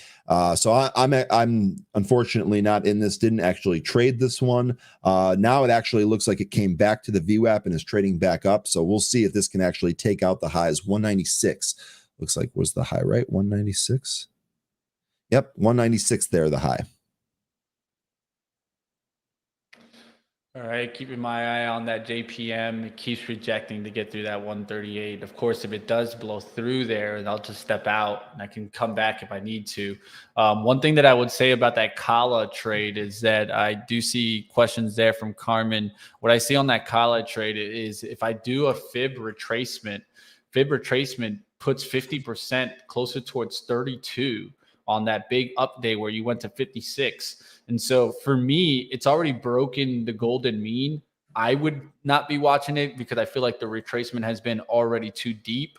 So I'm unfortunately not in this. Didn't actually trade this one. Now it actually looks like it came back to the VWAP and is trading back up. So we'll see if this can actually take out the highs. 196 looks like was the high, right? 196. Yep, 196 there, the high. All right, keeping my eye on that JPM. It keeps rejecting to get through that 138. Of course, if it does blow through there, I'll just step out and I can come back if I need to. One thing that I would say about that Kala trade is that I do see questions there from Carmen. What I see on that Kala trade is if I do a fib retracement puts 50% closer towards 32 on that big up day where you went to 56. And so for me, it's already broken the golden mean. I would not be watching it because I feel like the retracement has been already too deep.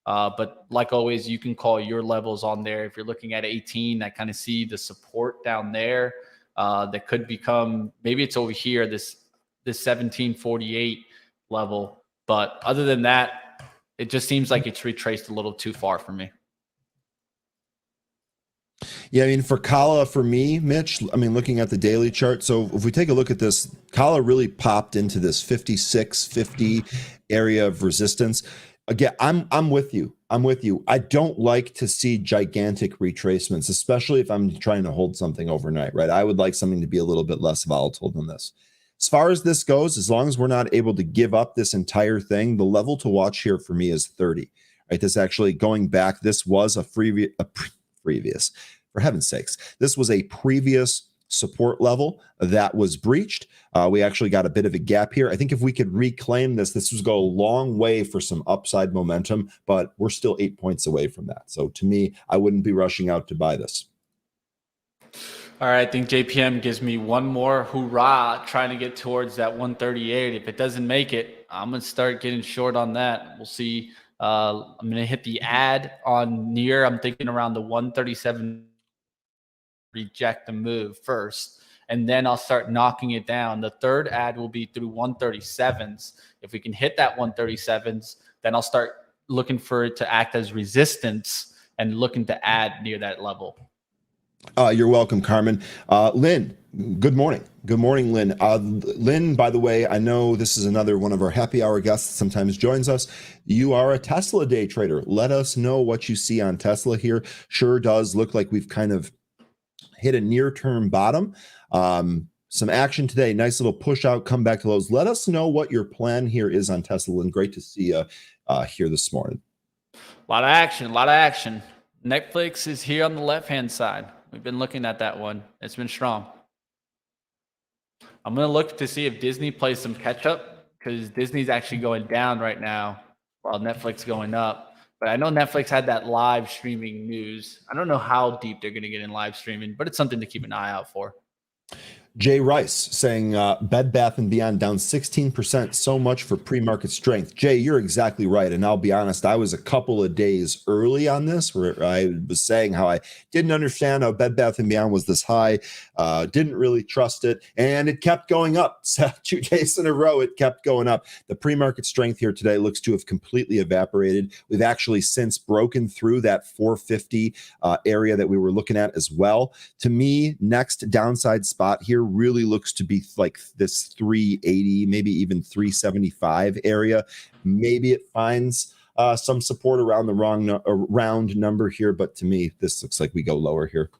But like always, you can call your levels on there. If you're looking at 18, I kind of see the support down there that could become, maybe it's over here, this 1748 level. But other than that, it just seems like it's retraced a little too far for me. Yeah, I mean, for Kala, for me, Mitch, I mean, looking at the daily chart. So if we take a look at this, Kala really popped into this 5650 area of resistance. Again, I'm with you. I'm with you. I don't like to see gigantic retracements, especially if I'm trying to hold something overnight, right? I would like something to be a little bit less volatile than this. As far as this goes, as long as we're not able to give up this entire thing, the level to watch here for me is 30, right? This actually going back, this was a previous, for heaven's sakes, this was a previous support level that was breached. We actually got a bit of a gap here. I think if we could reclaim this would go a long way for some upside momentum, but we're still 8 points away from that. So to me, I wouldn't be rushing out to buy this. All right, I think JPM gives me one more hoorah trying to get towards that 138. If it doesn't make it, I'm going to start getting short on that. We'll see. I'm going to hit the ad on near. I'm thinking around the 137. Reject the move first, and then I'll start knocking it down. The third ad will be through 137s. If we can hit that 137s, then I'll start looking for it to act as resistance and looking to add near that level. You're welcome, Carmen. Lynn, good morning. Good morning, Lynn. Lynn, by the way, I know this is another one of our happy hour guests that sometimes joins us. You are a Tesla day trader. Let us know what you see on Tesla here. Sure does look like we've kind of hit a near-term bottom. Some action today. Nice little push out, come back to lows. Let us know what your plan here is on Tesla, and great to see you here this morning. A lot of action, a lot of action. Netflix is here on the left-hand side. We've been looking at that one. It's been strong. I'm going to look to see if Disney plays some catch-up because Disney's actually going down right now while Netflix going up. But I know Netflix had that live streaming news. I don't know how deep they're going to get in live streaming, but it's something to keep an eye out for. Jay Rice saying Bed Bath & Beyond down 16%. So much for pre-market strength. Jay, you're exactly right. And I'll be honest, I was a couple of days early on this where I was saying how I didn't understand how Bed Bath & Beyond was this high, didn't really trust it, and it kept going up. So 2 days in a row, it kept going up. The pre-market strength here today looks to have completely evaporated. We've actually since broken through that 450 area that we were looking at as well. To me, next downside spot here really looks to be like this 380, maybe even 375 area. Maybe it finds some support around the round number here, but to me, this looks like we go lower here.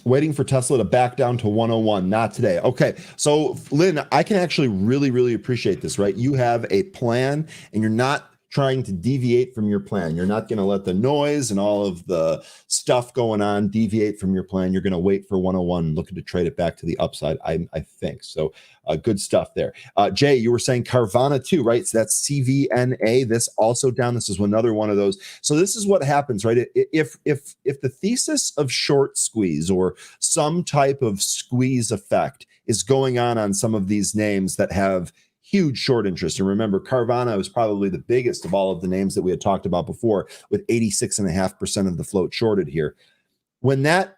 Waiting for Tesla to back down to 101. Not today. Okay. So, Lynn, I can actually really, really appreciate this, right? You have a plan and you're not trying to deviate from your plan. You're not going to let the noise and all of the stuff going on deviate from your plan. You're going to wait for 101, looking to trade it back to the upside, I think. So good stuff there. Jay, you were saying Carvana too, right? So that's CVNA. This also down. This is another one of those. So this is what happens, right? If the thesis of short squeeze or some type of squeeze effect is going on some of these names that have huge short interest. And remember, Carvana was probably the biggest of all of the names that we had talked about before, with 86.5% of the float shorted here. When that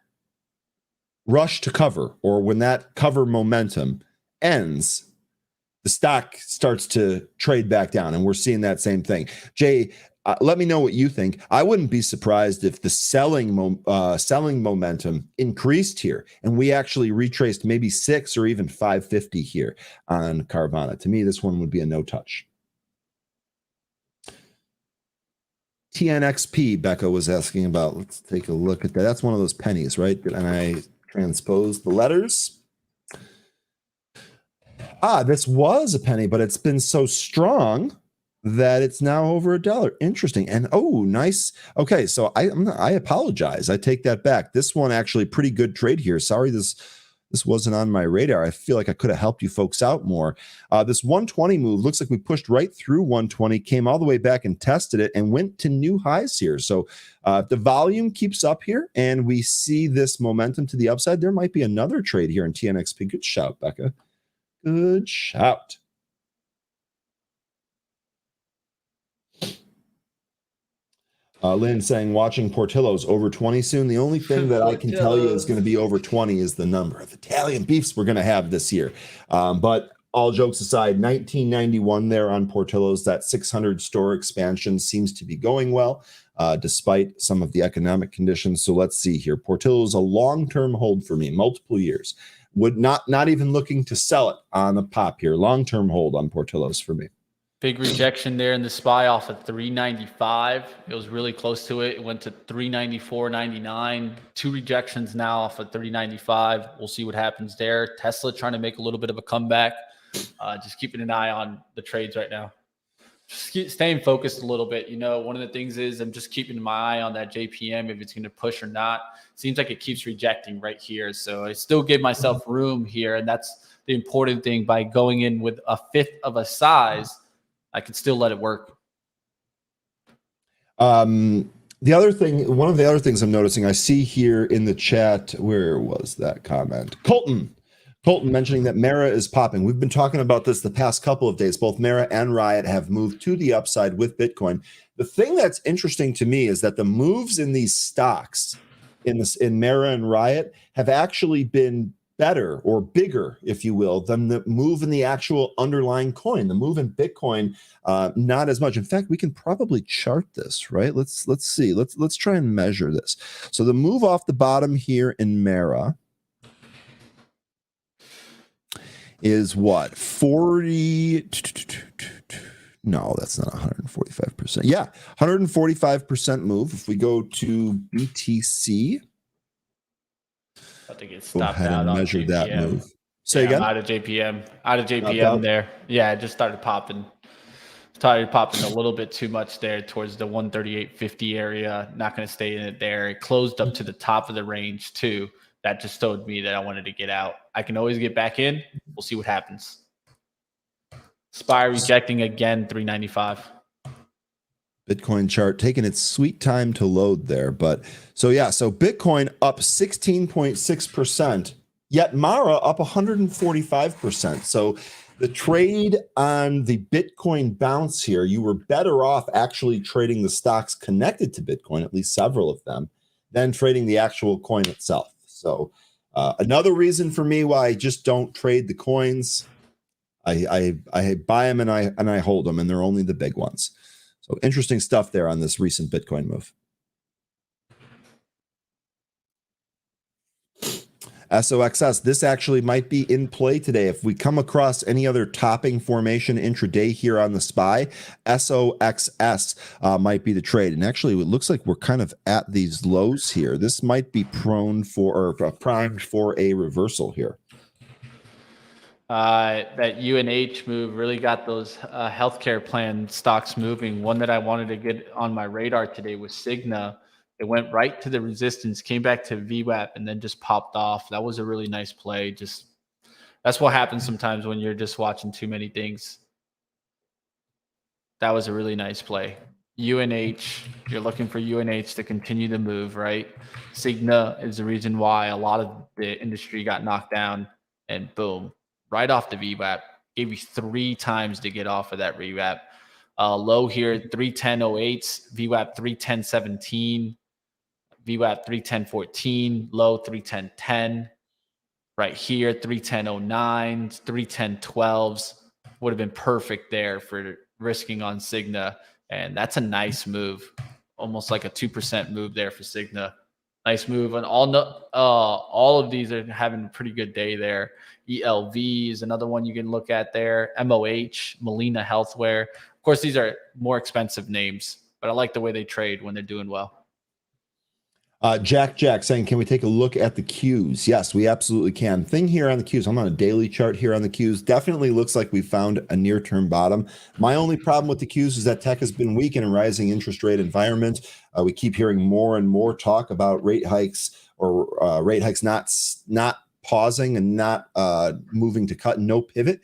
rush to cover, or when that cover momentum ends, the stock starts to trade back down. And we're seeing that same thing. Jay, let me know what you think. I wouldn't be surprised if the selling momentum increased here and we actually retraced maybe 6 or even 550 here on Carvana. To me, this one would be a no touch. TNXP, Becca was asking about. Let's take a look at that. That's one of those pennies, right? And I transposed the letters. This was a penny, but it's been so strong that it's now over $1. Interesting. And oh, nice. Okay, so I apologize. I take that back. This one actually pretty good trade here. Sorry, this wasn't on my radar. I feel like I could have helped you folks out more. This 120 move looks like we pushed right through 120, came all the way back and tested it and went to new highs here. So if the volume keeps up here and we see this momentum to the upside, there might be another trade here in TNXP. Good shout, Becca. Good shout. Lynn saying watching Portillo's over 20 soon. The only thing that I can tell you is going to be over 20 is the number of Italian beefs we're going to have this year. But all jokes aside, 1991 there on Portillo's, that 600 store expansion seems to be going well, despite some of the economic conditions. So let's see here. Portillo's a long-term hold for me, multiple years. Would not even looking to sell it on the pop here. Long-term hold on Portillo's for me. Big rejection there in the SPY off of 395. It was really close to it. It went to 394.99. 2 rejections now off of 395. We'll see what happens there. Tesla trying to make a little bit of a comeback. Just keeping an eye on the trades right now. Just staying focused a little bit. You know, one of the things is I'm just keeping my eye on that JPM, if it's going to push or not. Seems like it keeps rejecting right here. So I still give myself room here. And that's the important thing. By going in with a fifth of a size, I can still let it work. The other thing, one of the other things I'm noticing, I see here in the chat, where was that comment? Colton mentioning that Mara is popping. We've been talking about this the past couple of days. Both Mara and Riot have moved to the upside with Bitcoin. The thing that's interesting to me is that the moves in these stocks, in Mara and Riot, have actually been better or bigger, if you will, than the move in the actual underlying coin. The move in Bitcoin, not as much. In fact, we can probably chart this, right? Let's see. Let's try and measure this. So the move off the bottom here in Mara is what? 40. No, that's not 145%. Yeah, 145% move. If we go to BTC, I think it's go stopped ahead out and on measure JPM. that move. Say again? Out of JPM there. Yeah, it just started popping. Started popping a little bit too much there towards the 138.50 area. Not going to stay in it there. It closed up to the top of the range too. That just told me that I wanted to get out. I can always get back in. We'll see what happens. SPY rejecting again, 395. Bitcoin chart taking its sweet time to load there. But so yeah, so Bitcoin up 16.6%, yet Mara up 145%. So the trade on the Bitcoin bounce here, you were better off actually trading the stocks connected to Bitcoin, at least several of them, than trading the actual coin itself. So another reason for me why I just don't trade the coins. I buy them and I hold them, and they're only the big ones. So interesting stuff there on this recent Bitcoin move. SOXS, this actually might be in play today. If we come across any other topping formation intraday here on the SPY, SOXS might be the trade. And actually, it looks like we're kind of at these lows here. This might be primed for a reversal here. That UNH move really got those healthcare plan stocks moving. One that I wanted to get on my radar today was Cigna. It went right to the resistance, came back to VWAP, and then just popped off. That was a really nice play. Just that's what happens sometimes when you're just watching too many things. That was a really nice play. UNH, you're looking for UNH to continue to move, right? Cigna is the reason why a lot of the industry got knocked down, and boom, right off the VWAP. Gave you 3 times to get off of that VWAP. Low here, 310.08, VWAP 310.17, VWAP 310.14, low 310.10. Right here, 310.09, 310.12s would have been perfect there for risking on Cigna. And that's a nice move, almost like a 2% move there for Cigna. Nice move. And all of these are having a pretty good day there. ELV is another one you can look at there. MOH, Molina Healthware. Of course, these are more expensive names, but I like the way they trade when they're doing well. Jack saying, can we take a look at the Qs? Yes, we absolutely can. Thing here on the Qs, I'm on a daily chart here on the Qs. Definitely looks like we found a near-term bottom. My only problem with the Qs is that tech has been weak in a rising interest rate environment. We keep hearing more and more talk about rate hikes or rate hikes not pausing and not moving to cut, no pivot.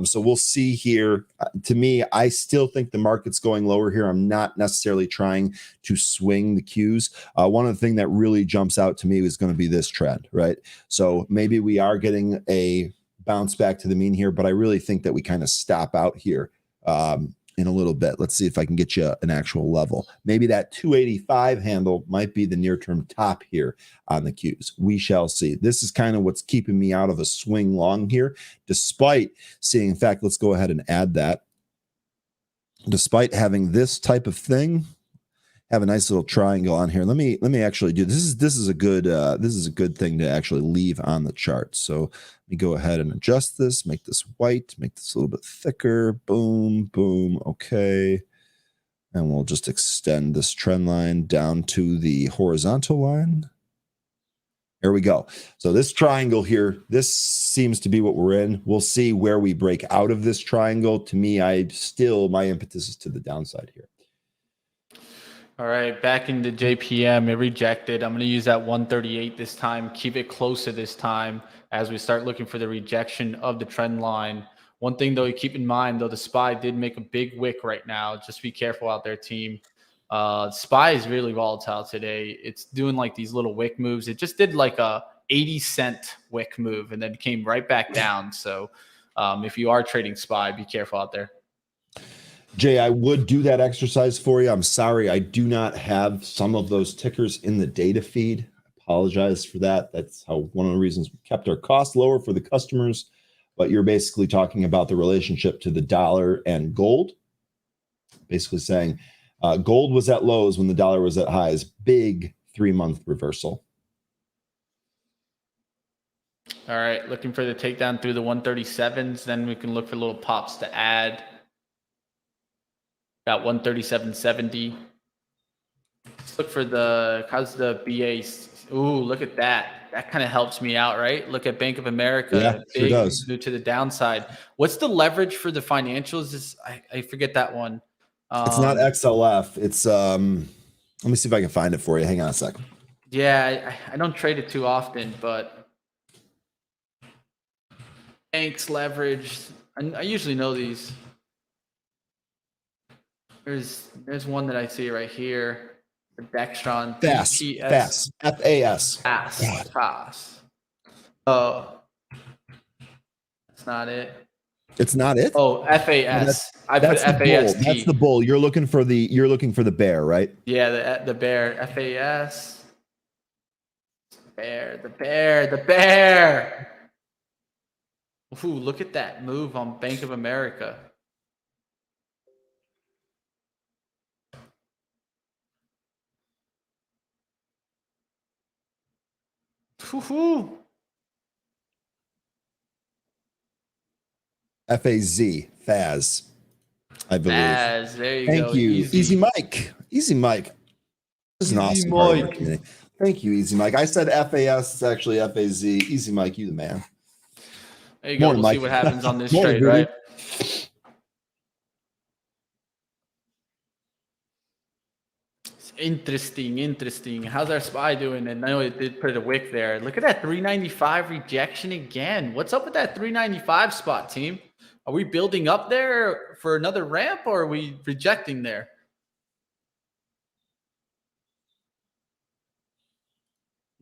So we'll see here. To me, I still think the market's going lower here. I'm not necessarily trying to swing the Qs. One of the things that really jumps out to me is going to be this trend, right? So maybe we are getting a bounce back to the mean here, but I really think that we kind of stop out here in a little bit. Let's see if I can get you an actual level. Maybe that 285 handle might be the near-term top here on the Qs. We shall see. This is kind of what's keeping me out of a swing long here, despite seeing, in fact, let's go ahead and add that. Despite having this type of thing, have a nice little triangle on here. Let me actually do this. This is a good thing to actually leave on the chart. So let me go ahead and adjust this, make this white, make this a little bit thicker. Boom, boom. Okay. And we'll just extend this trend line down to the horizontal line. There we go. So this triangle here, this seems to be what we're in. We'll see where we break out of this triangle. To me, my impetus is to the downside here. All right, back into JPM, it rejected. I'm going to use that 138 this time, keep it closer this time as we start looking for the rejection of the trend line. One thing, though, you keep in mind, though, the SPY did make a big wick right now. Just be careful out there, team. SPY is really volatile today. It's doing like these little wick moves. It just did like a 80-cent wick move and then came right back down. So if you are trading SPY, be careful out there. Jay, I would do that exercise for you. I'm sorry, I do not have some of those tickers in the data feed. I apologize for that. That's one of the reasons we kept our costs lower for the customers. But you're basically talking about the relationship to the dollar and gold. Basically saying gold was at lows when the dollar was at highs. Big 3-month reversal. All right, looking for the takedown through the 137s. Then we can look for little pops to add. Got 137.70. Let's look for how's the BA? Ooh, look at that. That kind of helps me out, right? Look at Bank of America. Yeah, big sure does. move to the downside. What's the leverage for the financials? I forget that one. It's not XLF. It's let me see if I can find it for you. Hang on a second. Yeah, I don't trade it too often, but banks leverage. I usually know these. There's one that I see right here. The Dextron FAS. DPS FAS. FAS. Oh, that's not it. It's not it. Oh, FAS. I put That's the bull. FAST. That's the bull. You're looking for the bear, right? Yeah, the bear. FAS. The bear. Ooh, look at that move on Bank of America. Woo-hoo. FAS, I believe. Faz, there you Thank go. you, Easy Mike. Easy Mike. This is an Easy awesome card Mike. opportunity. Thank you, Easy Mike. I said FAS. It's actually FAZ. Easy Mike, you the man. There you go. Morning, We'll see Mike. what happens on this Morning, trade, Rudy. right? It's interesting. How's our SPY doing? And I know it did put a wick there. Look at that 395 rejection again. What's up with that 395 spot, team? Are we building up there for another ramp, or are we rejecting there?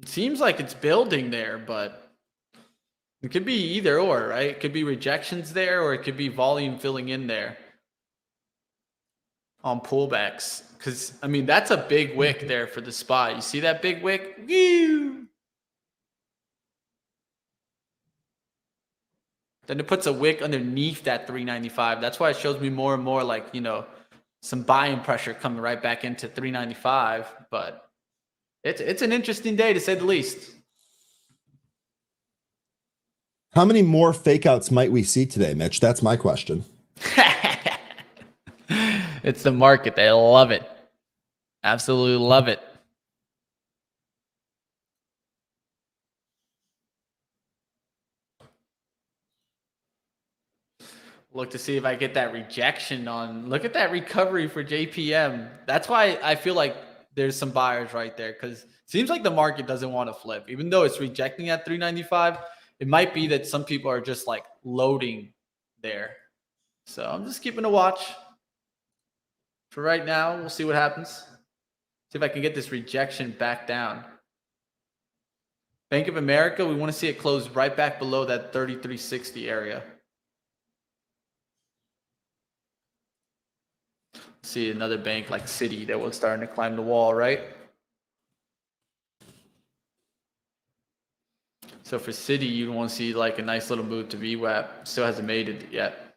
It seems like it's building there, but it could be either or, right? It could be rejections there, or it could be volume filling in there on pullbacks. Because, I mean, that's a big wick there for the SPY. You see that big wick? Woo! Then it puts a wick underneath that 395. That's why it shows me more and more like, you know, some buying pressure coming right back into 395. But it's an interesting day, to say the least. How many more fake outs might we see today, Mitch? That's my question. It's the market. They love it. Absolutely love it. Look to see if I get that rejection on. Look at that recovery for JPM. That's why I feel like there's some buyers right there, because it seems like the market doesn't want to flip. Even though it's rejecting at 395, it might be that some people are just like loading there. So I'm just keeping a watch. For right now, we'll see what happens. See if I can get this rejection back down. Bank of America, we want to see it close right back below that 3360 area. See another bank like Citi that was starting to climb the wall, right? So for Citi, you want to see like a nice little move to VWAP. Still hasn't made it yet.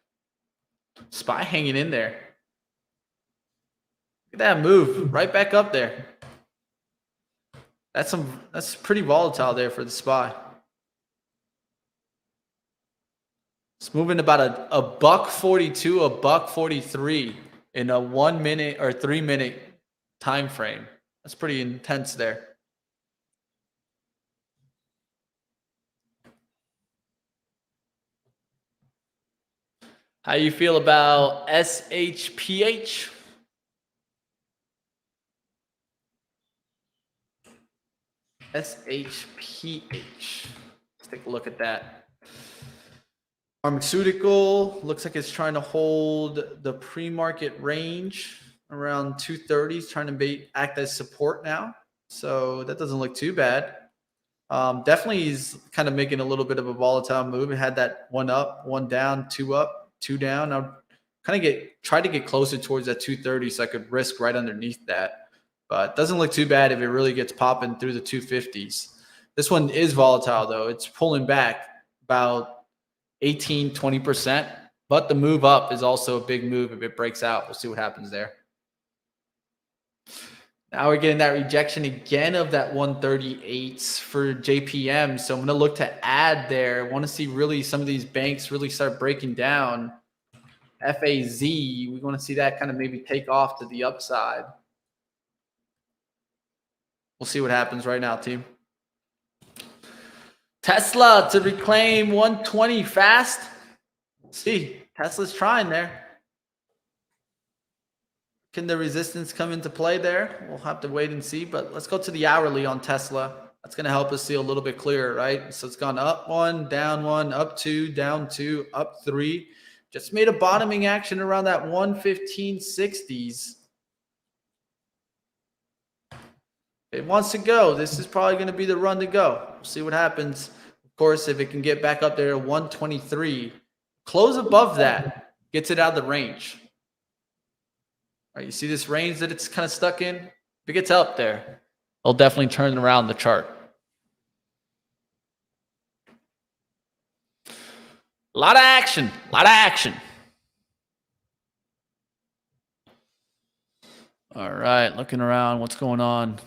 SPY hanging in there. Look at that move right back up there. That's pretty volatile there for the SPY. It's moving about a $1.42, a $1.43 in a 1 minute or 3 minute time frame. That's pretty intense there. How you feel about SHPH? SHPH. Let's take a look at that. Pharmaceutical looks like it's trying to hold the pre-market range around 230. It's trying to act as support now. So that doesn't look too bad. Definitely he's kind of making a little bit of a volatile move. It had that one up, one down, two up, two down. I'll kind of try to get closer towards that 230 so I could risk right underneath that. But it doesn't look too bad if it really gets popping through the 250s. This one is volatile, though. It's pulling back about 18, 20%. But the move up is also a big move if it breaks out. We'll see what happens there. Now we're getting that rejection again of that 138 for JPM. So I'm going to look to add there. I want to see really some of these banks really start breaking down. FAZ, we want to see that kind of maybe take off to the upside. We'll see what happens right now, team. Tesla to reclaim 120 fast. Let's see, Tesla's trying there. Can the resistance come into play there? We'll have to wait and see, but let's go to the hourly on Tesla. That's going to help us see a little bit clearer, right? So it's gone up one, down one, up two, down two, up three, Just made a bottoming action around that 115.60s. It wants to go. This is probably going to be the run to go. We'll see what happens. Of course, if it can get back up there to 123, close above that, gets it out of the range. All right, you see this range that it's kind of stuck in? If it gets up there, it'll definitely turn around the chart. A lot of action. A lot of action. All right, looking around. What's going on?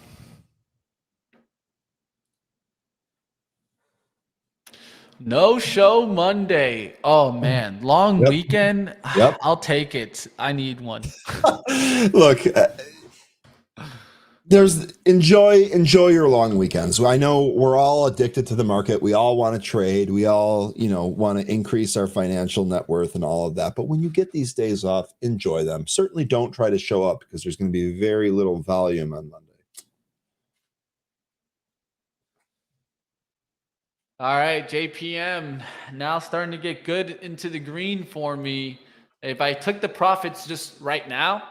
No show Monday. Oh, man. Long weekend. Yep. I'll take it. I need one. Look, enjoy your long weekends. I know we're all addicted to the market. We all want to trade. We all, want to increase our financial net worth and all of that. But when you get these days off, enjoy them. Certainly don't try to show up because there's going to be very little volume on Monday. All right, JPM now starting to get good into the green for me. If I took the profits just right now,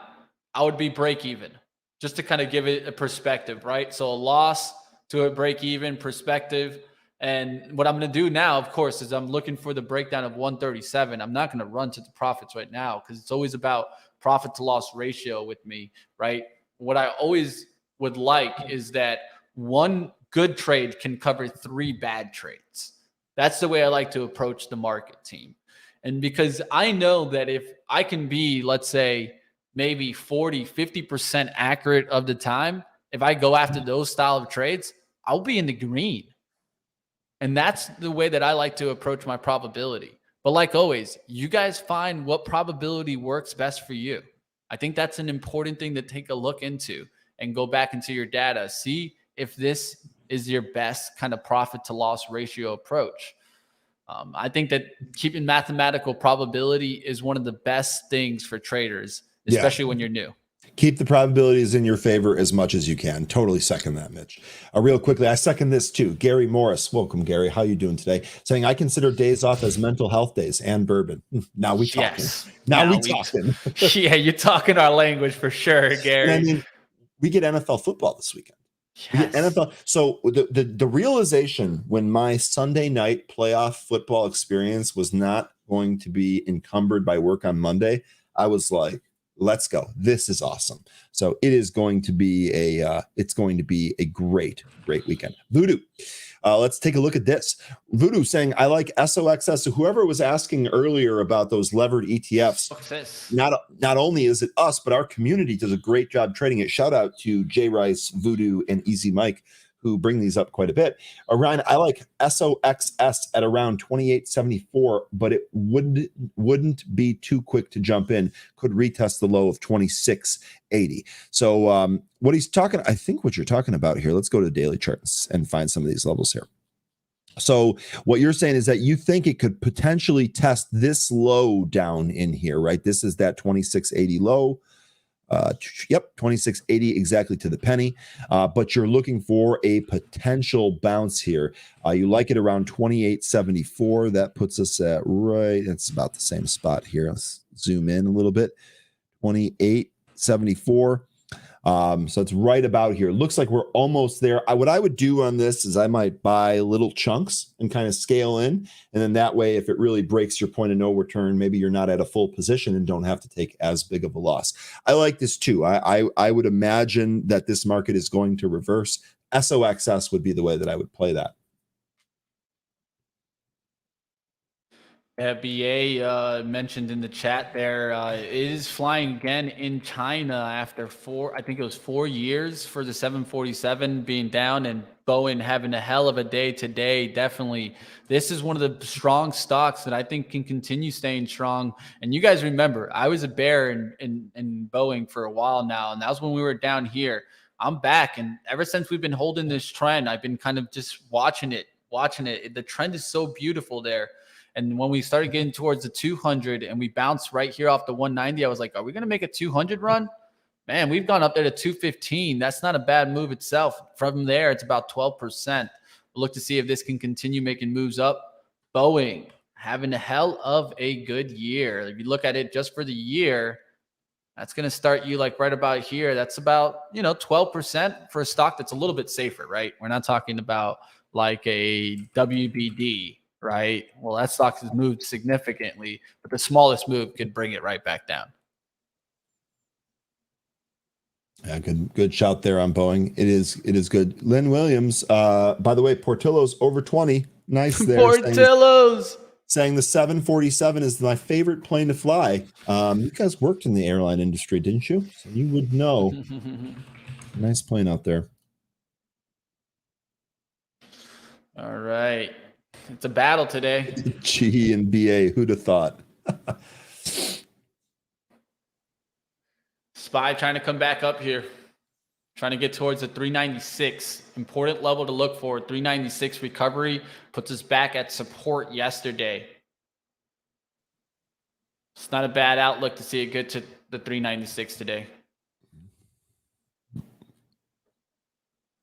I would be break even, just to kind of give it a perspective, right? So a loss to a break even perspective. And what I'm going to do now, of course, is I'm looking for the breakdown of 137. I'm not going to run to the profits right now because it's always about profit to loss ratio with me, right? What I always would like is that one good trade can cover 3 bad trades. That's the way I like to approach the market, team. And because I know that if I can be, let's say, maybe 40, 50% accurate of the time, if I go after those style of trades, I'll be in the green. And that's the way that I like to approach my probability. But like always, you guys find what probability works best for you. I think that's an important thing to take a look into and go back into your data. See if this is your best kind of profit to loss ratio approach. I think that keeping mathematical probability is one of the best things for traders, especially when you're new. Keep the probabilities in your favor as much as you can. Totally second that, Mitch. Real quickly, I second this too. Gary Morris, welcome, Gary. How you doing today? Saying, I consider days off as mental health days and bourbon. Now we talking. Now we talking. Yeah, you're talking our language for sure, Gary. I mean, we get NFL football this weekend. Yes. NFL. So the realization when my Sunday night playoff football experience was not going to be encumbered by work on Monday, I was like, let's go. This is awesome. So it is going to be a great weekend. Voodoo. Let's take a look at this. Voodoo saying, I like SOXS. So whoever was asking earlier about those levered ETFs, not only is it us, but our community does a great job trading it. Shout out to Jay Rice, Voodoo, and Easy Mike, who bring these up quite a bit. Ryan, I like SOXS at around 28.74, but it wouldn't be too quick to jump in. Could retest the low of 26.80. So what he's talking, I think what you're talking about here, let's go to the daily charts and find some of these levels here. So what you're saying is that you think it could potentially test this low down in here, right? This is that 26.80 low. 26.80 exactly to the penny. But you're looking for a potential bounce here. You like it around 28.74. That puts us at it's about the same spot here. Let's zoom in a little bit. 28.74. So it's right about here. Looks like we're almost there. What I would do on this is I might buy little chunks and kind of scale in. And then that way, if it really breaks your point of no return, maybe you're not at a full position and don't have to take as big of a loss. I like this too. I would imagine that this market is going to reverse. SOXS would be the way that I would play that. BA mentioned in the chat there, it is flying again in China after 4 years for the 747 being down, and Boeing having a hell of a day today. Definitely, this is one of the strong stocks that I think can continue staying strong. And you guys remember, I was a bear in Boeing for a while now, and that was when we were down here. I'm back, and ever since we've been holding this trend, I've been kind of just watching it. The trend is so beautiful there. And when we started getting towards the 200 and we bounced right here off the 190, I was like, are we going to make a 200 run? Man, we've gone up there to 215. That's not a bad move itself. From there, it's about 12%. We'll look to see if this can continue making moves up. Boeing, having a hell of a good year. If you look at it just for the year, that's going to start you like right about here. That's about, 12% for a stock that's a little bit safer, right? We're not talking about like a WBD, right? Well, that stock has moved significantly, but the smallest move could bring it right back down. Yeah, good shout there on Boeing. It is good. Lynn Williams, by the way, Portillo's over 20. Nice there. Portillo's. Saying the 747 is my favorite plane to fly. You guys worked in the airline industry, didn't you? So you would know. Nice plane out there. All right. It's a battle today. G and BA, who'd have thought? SPY trying to come back up here. Trying to get towards the 396. Important level to look for. 396 recovery puts us back at support yesterday. It's not a bad outlook to see it get to the 396 today.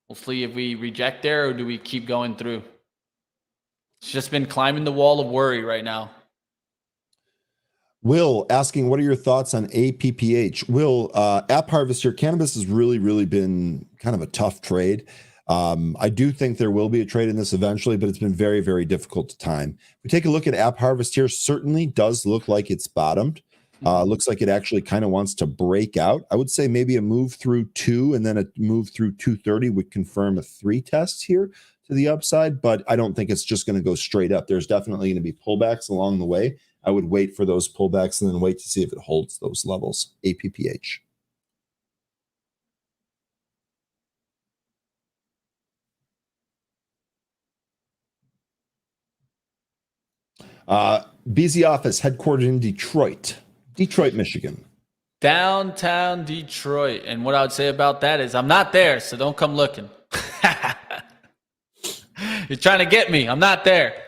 We'll see if we reject there or do we keep going through. It's just been climbing the wall of worry right now. Will asking, what are your thoughts on APPH? Will, App Harvester, cannabis has really been kind of a tough trade. I do think there will be a trade in this eventually, but it's been very difficult to time. If we take a look at App Harvest here, certainly does look like it's bottomed. Looks like it actually kind of wants to break out. I would say maybe a move through 2 and then a move through 230 would confirm a 3 test here to the upside, but I don't think it's just going to go straight up. There's definitely going to be pullbacks along the way. I would wait for those pullbacks and then wait to see if it holds those levels. APPH. BZ office headquartered in Detroit, Michigan. Downtown Detroit. And what I would say about that is I'm not there, so don't come looking. You're trying to get me. I'm not there.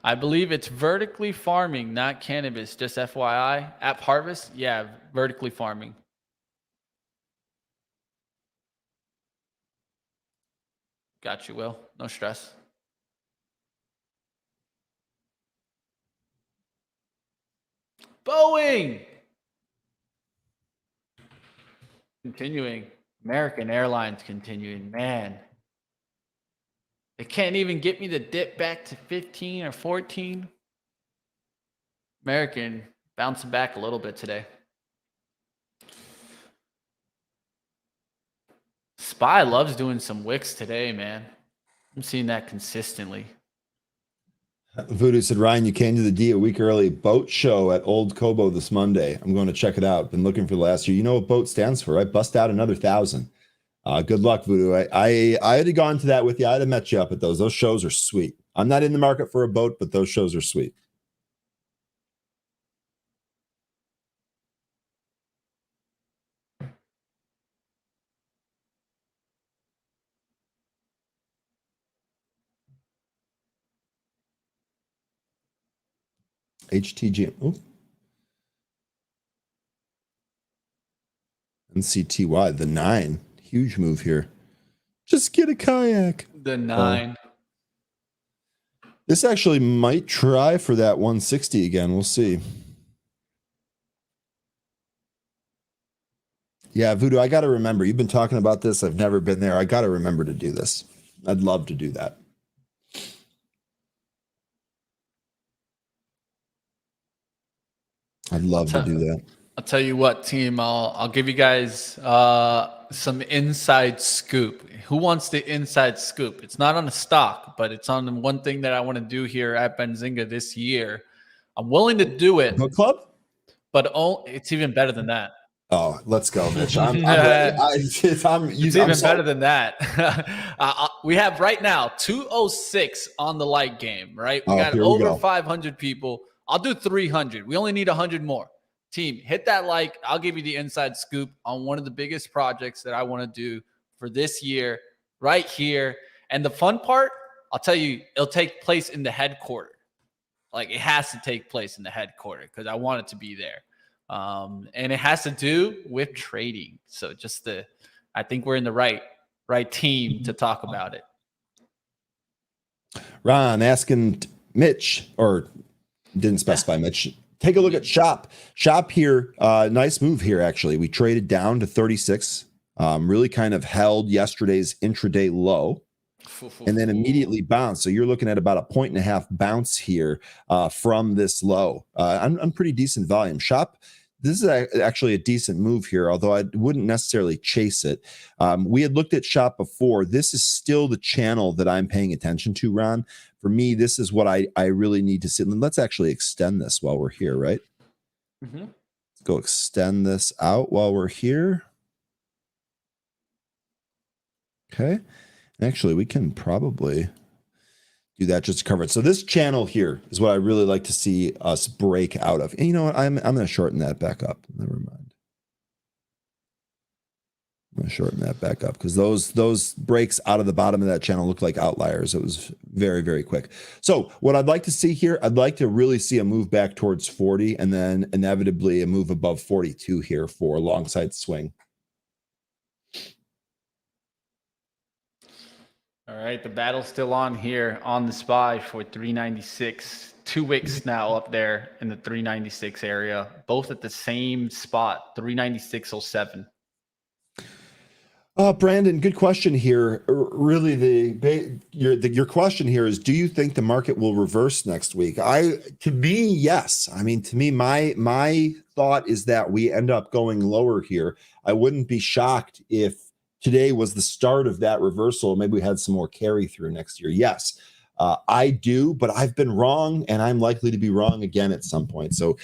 I believe it's vertically farming, not cannabis, just FYI. App Harvest, yeah, vertically farming. Got you, Will. No stress. Boeing. Continuing. American Airlines continuing. Man. They can't even get me to dip back to 15 or 14. American bouncing back a little bit today. SPY loves doing some wicks today, man. I'm seeing that consistently. Voodoo said, Ryan, you came to the D a week early. Boat show at Old Kobo this Monday. I'm going to check it out. Been looking for the last year. You know what boat stands for, right? Bust out another 1,000. Good luck, Voodoo. I had gone to that with you. I'd have met you up at those. Those shows are sweet. I'm not in the market for a boat, but those shows are sweet. HTG. Ooh. NCTY, the 9. Huge move here. Just get a kayak. The 9. This actually might try for that 160 again. We'll see. Yeah, Voodoo, I got to remember. You've been talking about this. I've never been there. I got to remember to do this. I'd love to do that. I'd love to do that. I'll tell you what, team. I'll give you guys some inside scoop. Who wants the inside scoop? It's not on a stock, but it's on the one thing that I want to do here at Benzinga this year. I'm willing to do it. Book club? But it's even better than that. Oh, let's go, Mitch. It's even better than that. We have right now 206 on the light game, right? We got over 500 people. I'll do 300. We only need 100 more. Team, hit that like. I'll give you the inside scoop on one of the biggest projects that I want to do for this year right here. And the fun part, I'll tell you, it'll take place in the headquarters. Like, it has to take place in the headquarters because I want it to be there. And it has to do with trading. So I think we're in the right team to talk about it. Ron asking Mitch, or didn't specify Mitch. Take a look at Shop. Shop here, nice move here, actually. We traded down to 36, really kind of held yesterday's intraday low, and then immediately bounced. So you're looking at about a 1.5 bounce here from this low. On pretty decent volume. Shop, this is actually a decent move here, although I wouldn't necessarily chase it. We had looked at Shop before. This is still the channel that I'm paying attention to, Ron. For me, this is what I really need to see. Let's actually extend this while we're here, right? Mm-hmm. Let's go extend this out while we're here. Okay. Actually, we can probably do that just to cover it. So this channel here is what I really like to see us break out of. And you know what? I'm going to shorten that back up. Never mind. I'm going to shorten that back up because those breaks out of the bottom of that channel look like outliers. It was very, very quick. So what I'd like to see here, I'd like to really see a move back towards 40 and then inevitably a move above 42 here for a long side swing. All right, the battle's still on here on the SPY for 396. 2 wicks now up there in the 396 area, both at the same spot, 396.07. Brandon, good question here. Really, your question here is: do you think the market will reverse next week? To me, yes. I mean, to me, my thought is that we end up going lower here. I wouldn't be shocked if today was the start of that reversal. Maybe we had some more carry through next year. Yes, I do, but I've been wrong, and I'm likely to be wrong again at some point. So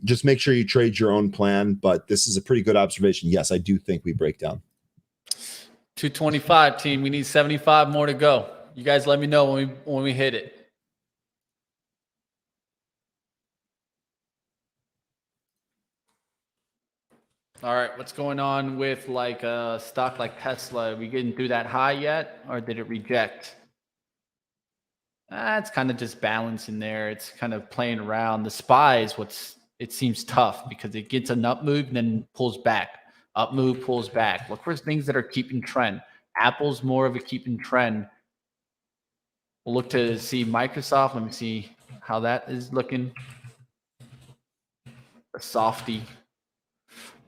just make sure you trade your own plan. But this is a pretty good observation. Yes, I do think we break down. 225 team. We need 75 more to go. You guys let me know when we hit it. All right, what's going on with like a stock like Tesla? Are we getting through that high yet, or did it reject? It's kind of just balancing there. It's kind of playing around. The SPY is it seems tough because it gets an up move and then pulls back. Up move, pulls back. Look for things that are keeping trend. Apple's more of a keeping trend. We'll look to see Microsoft. Let me see how that is looking. A softy.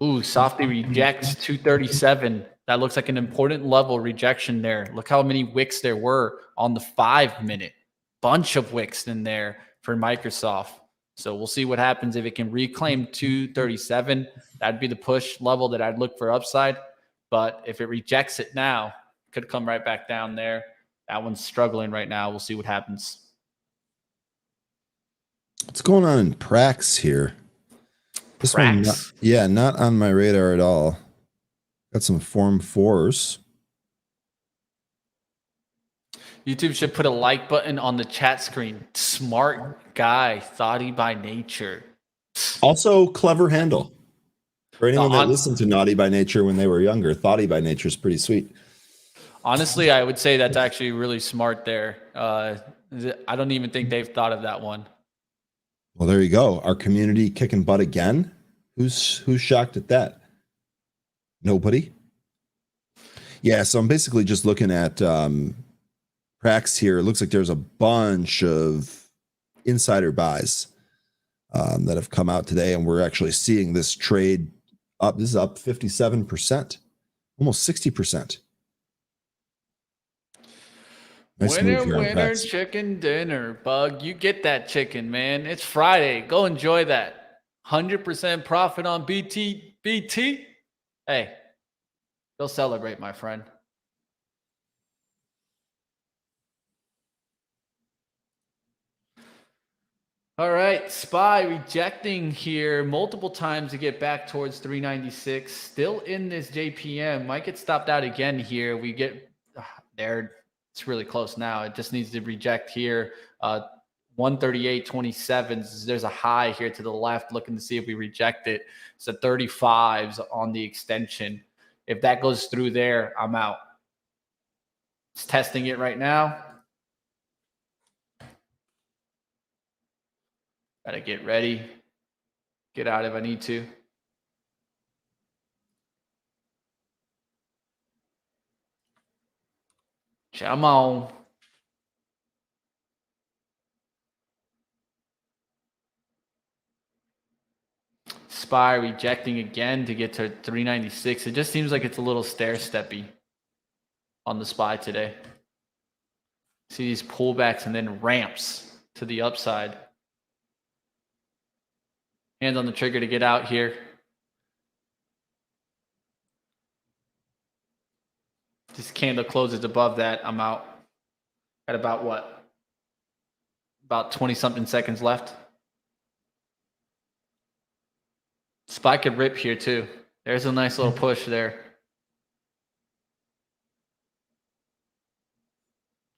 Ooh, softy rejects 237. That looks like an important level rejection there. Look how many wicks there were on the 5-minute. Bunch of wicks in there for Microsoft. So we'll see what happens if it can reclaim 237. That'd be the push level that I'd look for upside. But if it rejects it now, it could come right back down there. That one's struggling right now. We'll see what happens. What's going on in Prax here? This one, not on my radar at all. Got some Form 4s. YouTube should put a like button on the chat screen. Smart guy, thoughty by nature. Also, clever handle. For anyone that listened to Naughty by Nature when they were younger, Thoughty by Nature is pretty sweet. Honestly, I would say that's actually really smart there. I don't even think they've thought of that one. Well, there you go. Our community kicking butt again. Who's shocked at that? Nobody. Yeah, so I'm basically just looking at Prax here. It looks like there's a bunch of insider buys that have come out today, and we're actually seeing this trade up. This is up 57%, almost 60%. Nice winner, chicken dinner. Bug, you get that chicken, man. It's Friday. Go enjoy that. 100% profit on BT. Hey, go celebrate, my friend. All right, SPY rejecting here multiple times to get back towards 396. Still in this JPM. Might get stopped out again here. We get there. It's really close now. It just needs to reject here. 138.27. There's a high here to the left. Looking to see if we reject it. It's a 35s on the extension. If that goes through there, I'm out. It's testing it right now. Gotta get ready. Get out if I need to. Come on. SPY rejecting again to get to 396. It just seems like it's a little stair-steppy on the SPY today. See these pullbacks and then ramps to the upside. Hand on the trigger to get out here. This candle closes above that, I'm out. At about what? About 20-something seconds left. SPY could rip here too. There's a nice little push there.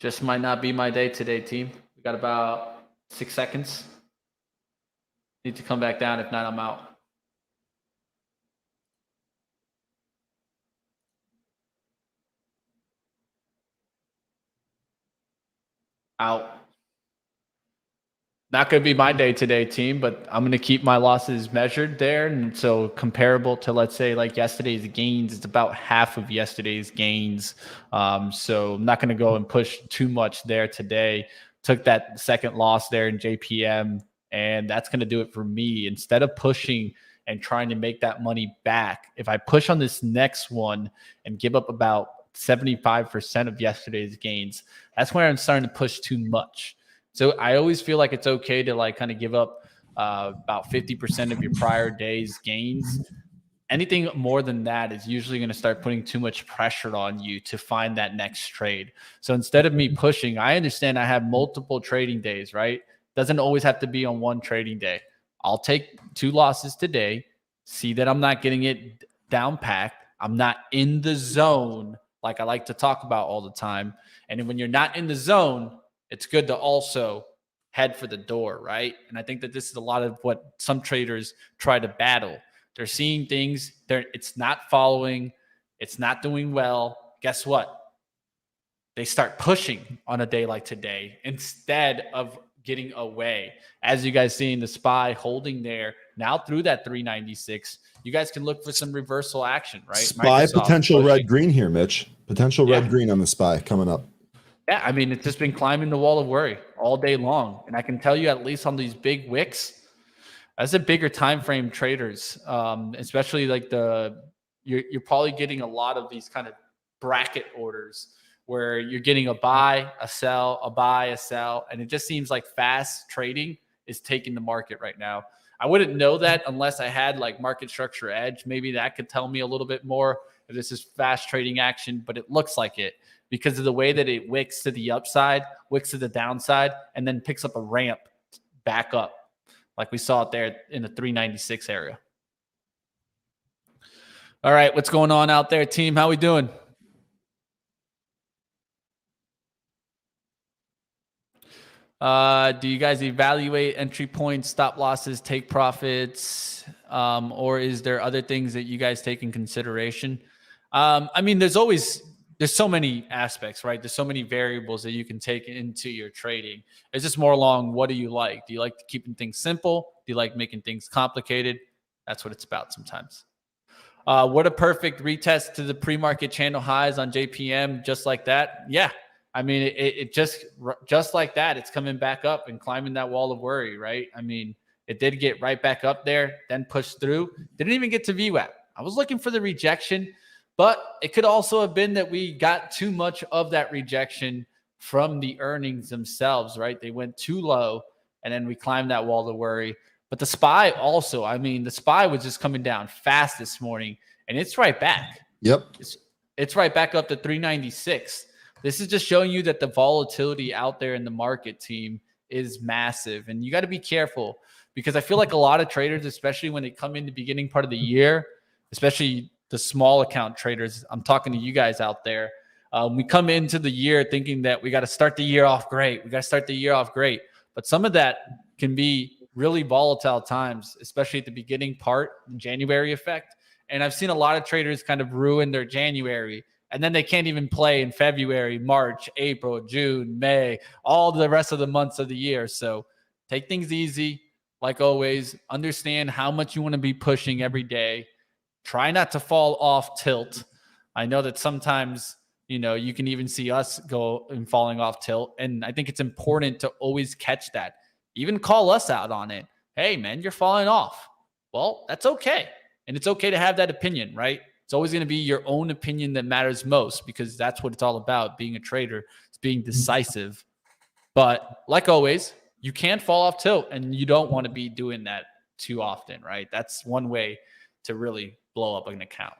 Just might not be my day today, team. We got about 6 seconds. Need to come back down. If not, I'm out. Out. Not going to be my day today, team, but I'm going to keep my losses measured there. And so comparable to, let's say, like yesterday's gains, it's about half of yesterday's gains. So I'm not going to go and push too much there today. Took that second loss there in JPM, and that's going to do it for me. Instead of pushing and trying to make that money back, if I push on this next one and give up about 75% of yesterday's gains, that's where I'm starting to push too much. So I always feel like it's okay to like kind of give up about 50% of your prior day's gains. Anything more than that is usually going to start putting too much pressure on you to find that next trade. So instead of me pushing, I understand I have multiple trading days, right? Doesn't always have to be on one trading day. I'll take 2 losses today, see that I'm not getting it down packed. I'm not in the zone like I like to talk about all the time. And when you're not in the zone, it's good to also head for the door, right? And I think that this is a lot of what some traders try to battle. They're seeing things, it's not following, it's not doing well. Guess what? They start pushing on a day like today instead of getting away. As you guys see in the SPY holding there now through that 396, you guys can look for some reversal action, right? SPY Microsoft potential pushing. red green here, Mitch. Potential red green on the SPY coming up. Yeah, I mean, it's just been climbing the wall of worry all day long. And I can tell you, at least on these big wicks, as a bigger time frame traders, especially like you're probably getting a lot of these kind of bracket orders where you're getting a buy, a sell, a buy, a sell. And it just seems like fast trading is taking the market right now. I wouldn't know that unless I had like market structure edge. Maybe that could tell me a little bit more if this is fast trading action, but it looks like it, because of the way that it wicks to the upside, wicks to the downside, and then picks up a ramp back up, like we saw it there in the 396 area. All right, what's going on out there, team? How we doing? Do you guys evaluate entry points, stop losses, take profits, or is there other things that you guys take in consideration? I mean, there's so many aspects, right? There's so many variables that you can take into your trading. It's just more along, what do you like? Do you like keeping things simple? Do you like making things complicated? That's what it's about sometimes. What a perfect retest to the pre-market channel highs on JPM, just like that. Yeah. I mean, it just like that, it's coming back up and climbing that wall of worry, right? I mean, it did get right back up there, then pushed through. Didn't even get to VWAP. I was looking for the rejection, but it could also have been that we got too much of that rejection from the earnings themselves, right? They went too low, and then we climbed that wall of worry. But the SPY also, I mean, the SPY was just coming down fast this morning, and it's right back. Yep. It's right back up to 396. This is just showing you that the volatility out there in the market, team, is massive. And you got to be careful, because I feel like a lot of traders, especially when they come in the beginning part of the year, especially the small account traders, I'm talking to you guys out there. We come into the year thinking that we got to start the year off great. But some of that can be really volatile times, especially at the beginning part, the January effect. And I've seen a lot of traders kind of ruin their January, and then they can't even play in February, March, April, June, May, all the rest of the months of the year. So take things easy. Like always, understand how much you want to be pushing every day. Try not to fall off tilt. I know that sometimes, you can even see us go and falling off tilt. And I think it's important to always catch that. Even call us out on it. Hey, man, you're falling off. well, that's okay. And it's okay to have that opinion, right? It's always going to be your own opinion that matters most, because that's what it's all about. Being a trader, it's being decisive. But like always, you can't fall off tilt, and you don't want to be doing that too often, right? That's one way to really blow up an account.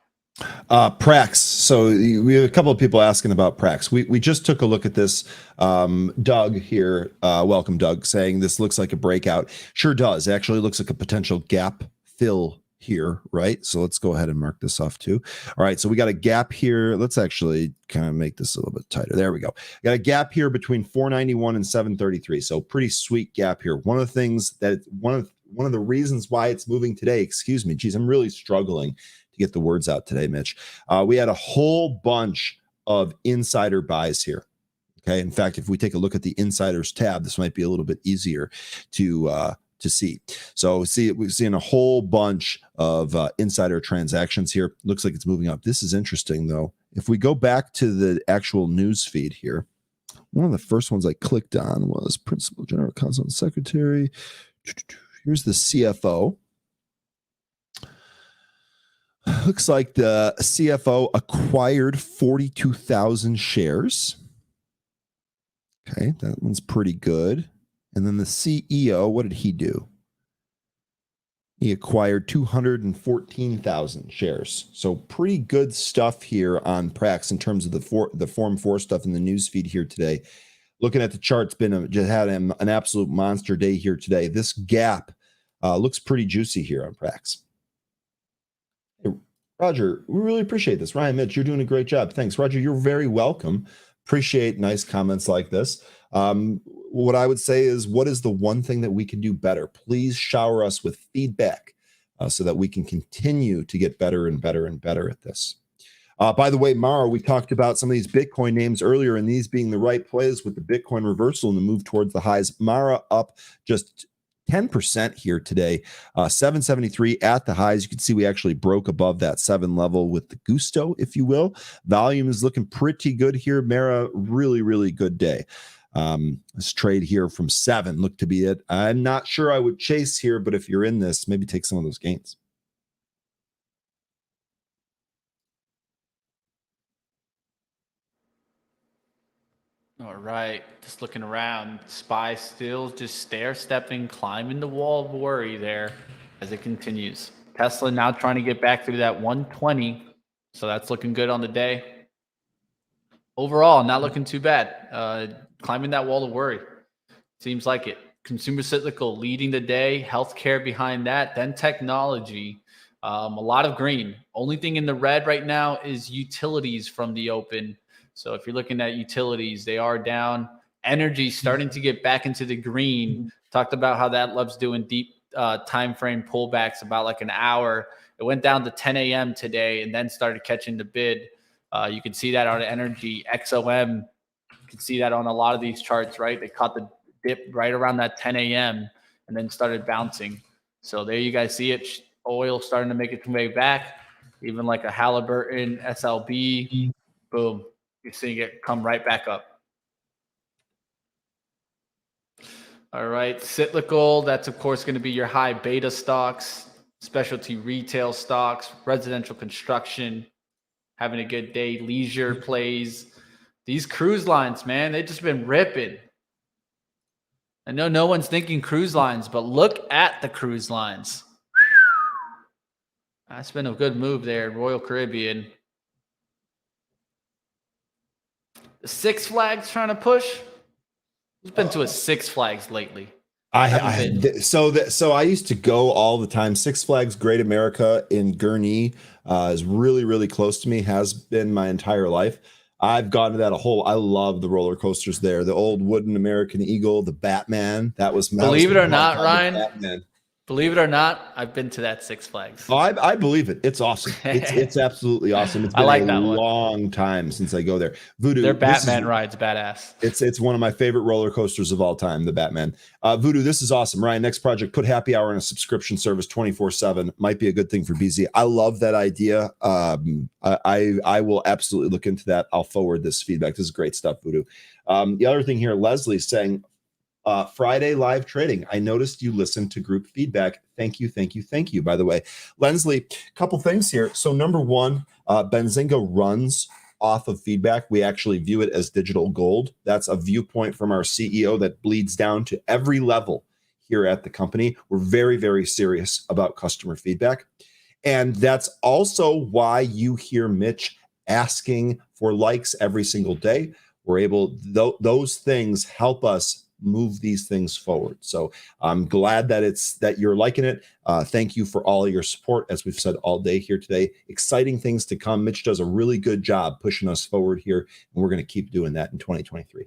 Prax. So we have a couple of people asking about Prax. We just took a look at this. Doug here, welcome Doug, saying this looks like a breakout. Sure does. It actually looks like a potential gap fill here, right? So let's go ahead and mark this off too. All right, so we got a gap here. Let's actually kind of make this a little bit tighter. There we go. Got a gap here between 491 and 733. So pretty sweet gap here. One of the things that one of the reasons why it's moving today, excuse me, geez, I'm really struggling to get the words out today, Mitch. We had a whole bunch of insider buys here. Okay. In fact, if we take a look at the insiders tab, this might be a little bit easier to see. So we're seeing a whole bunch of insider transactions here. Looks like it's moving up. This is interesting though. If we go back to the actual news feed here, one of the first ones I clicked on was Principal General Counsel and Secretary. Here's the CFO. Looks like the CFO acquired 42,000 shares. Okay, that one's pretty good. And then the CEO, what did he do? He acquired 214,000 shares. So pretty good stuff here on Prax in terms of the Form 4 stuff in the news feed here today. Looking at the charts, just had an absolute monster day here today. This gap looks pretty juicy here on Prax. Hey, Roger, we really appreciate this. Ryan, Mitch, you're doing a great job. Thanks, Roger. You're very welcome. Appreciate nice comments like this. What I would say is, what is the one thing that we can do better? Please shower us with feedback so that we can continue to get better and better and better at this. By the way, Mara, we talked about some of these Bitcoin names earlier, and these being the right plays with the Bitcoin reversal and the move towards the highs. Mara up just 10% here today, 773 at the highs. You can see we actually broke above that 7 level with the gusto, if you will. Volume is looking pretty good here. Mara, really, really good day. This trade here from 7 looked to be it. I'm not sure I would chase here, but if you're in this, maybe take some of those gains. All right, just looking around. SPY still just stair-stepping, climbing the wall of worry there as it continues. Tesla now trying to get back through that 120, so that's looking good on the day. Overall, not looking too bad. Climbing that wall of worry. Seems like it. Consumer cyclical leading the day, healthcare behind that, then technology. A lot of green. Only thing in the red right now is utilities from the open. So if you're looking at utilities, they are down. Energy starting to get back into the green. Talked about how that loves doing deep time frame pullbacks, about like an hour. It went down to 10 a.m. today and then started catching the bid. You can see that on energy. XOM, you can see that on a lot of these charts, right? They caught the dip right around that 10 a.m. and then started bouncing. So there you guys see it. Oil starting to make its way back. Even like a Halliburton, SLB, boom. You're seeing it come right back up. All right, cyclical, that's of course going to be your high beta stocks, specialty retail stocks, residential construction, having a good day, leisure plays. These cruise lines, man, they've just been ripping. I know no one's thinking cruise lines, but look at the cruise lines. That's been a good move there, Royal Caribbean. The Six Flags trying to push. Who's been to a Six Flags lately? So I used to go all the time. Six Flags Great America in Gurnee is really, really close to me, has been my entire life. I've gone to that I love the roller coasters there. The old wooden American Eagle, the Batman. Believe it or not, Ryan, believe it or not, I've been to that Six Flags. Oh, I believe it. It's awesome. It's absolutely awesome. It's been a long time since I go there. Voodoo, their Batman ride's badass. It's one of my favorite roller coasters of all time, the Batman. Voodoo, this is awesome. Ryan, next project, put happy hour on a subscription service 24/7. Might be a good thing for BZ. I love that idea. I will absolutely look into that. I'll forward this feedback. This is great stuff, Voodoo. The other thing here, Leslie's saying, Friday live trading. I noticed you listened to group feedback. Thank you, thank you, thank you. By the way, Lensley, couple things here. So number one, Benzinga runs off of feedback. We actually view it as digital gold. That's a viewpoint from our CEO that bleeds down to every level here at the company. We're very, very serious about customer feedback. And that's also why you hear Mitch asking for likes every single day. We're able, those things help us move these things forward. So I'm glad that you're liking it. Thank you for all of your support, as we've said all day here today. Exciting things to come. Mitch does a really good job pushing us forward here, and we're going to keep doing that in 2023.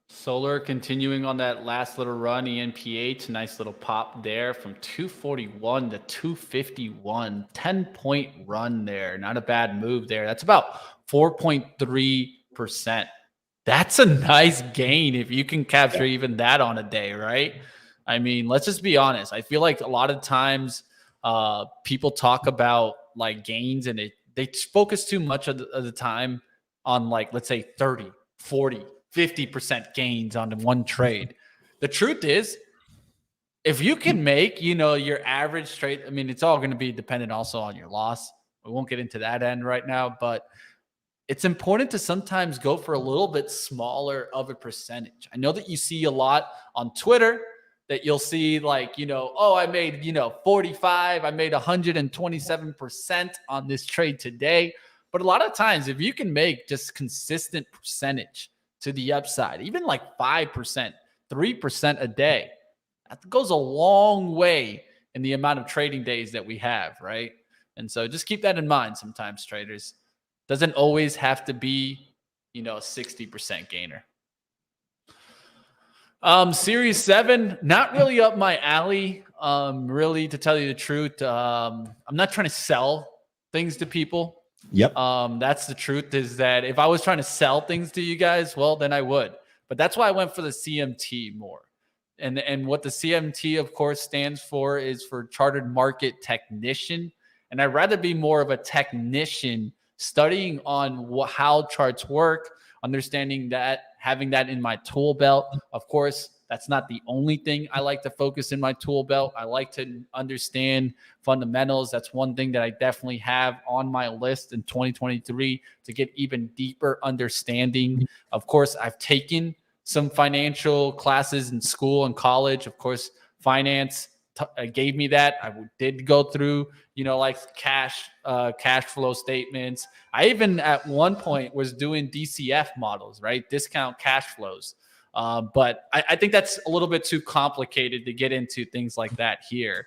Solar continuing on that last little run, ENPH, nice little pop there from 241 to 251, 10-point run there. Not a bad move there. That's about 4.3%. That's a nice gain if you can capture even that on a day, right? I mean, let's just be honest. I feel like a lot of times people talk about like gains and they focus too much of the time on like, let's say 30, 40, 50% gains on one trade. The truth is, if you can make, your average trade, I mean, it's all going to be dependent also on your loss. We won't get into that end right now, but it's important to sometimes go for a little bit smaller of a percentage. I know that you see a lot on Twitter that you'll see like, oh, I made, 45, I made 127% on this trade today. But a lot of times, if you can make just consistent percentage to the upside, even like 5%, 3% a day, that goes a long way in the amount of trading days that we have, right? And so just keep that in mind sometimes, traders. Doesn't always have to be, a 60% gainer. Series 7, not really up my alley. Really, to tell you the truth, I'm not trying to sell things to people. Yep. That's the truth, is that if I was trying to sell things to you guys, well, then I would. But that's why I went for the CMT more. And what the CMT, of course, stands for is for Chartered Market Technician. And I'd rather be more of a technician studying on how charts work, understanding that, having that in my tool belt. Of course, that's not the only thing I like to focus in my tool belt. I like to understand fundamentals. That's one thing that I definitely have on my list in 2023 to get even deeper understanding. Of course, I've taken some financial classes in school and college. Of course, finance gave me that. I did go through, like cash flow statements. I even at one point was doing DCF models, right? Discount cash flows. But I think that's a little bit too complicated to get into things like that here.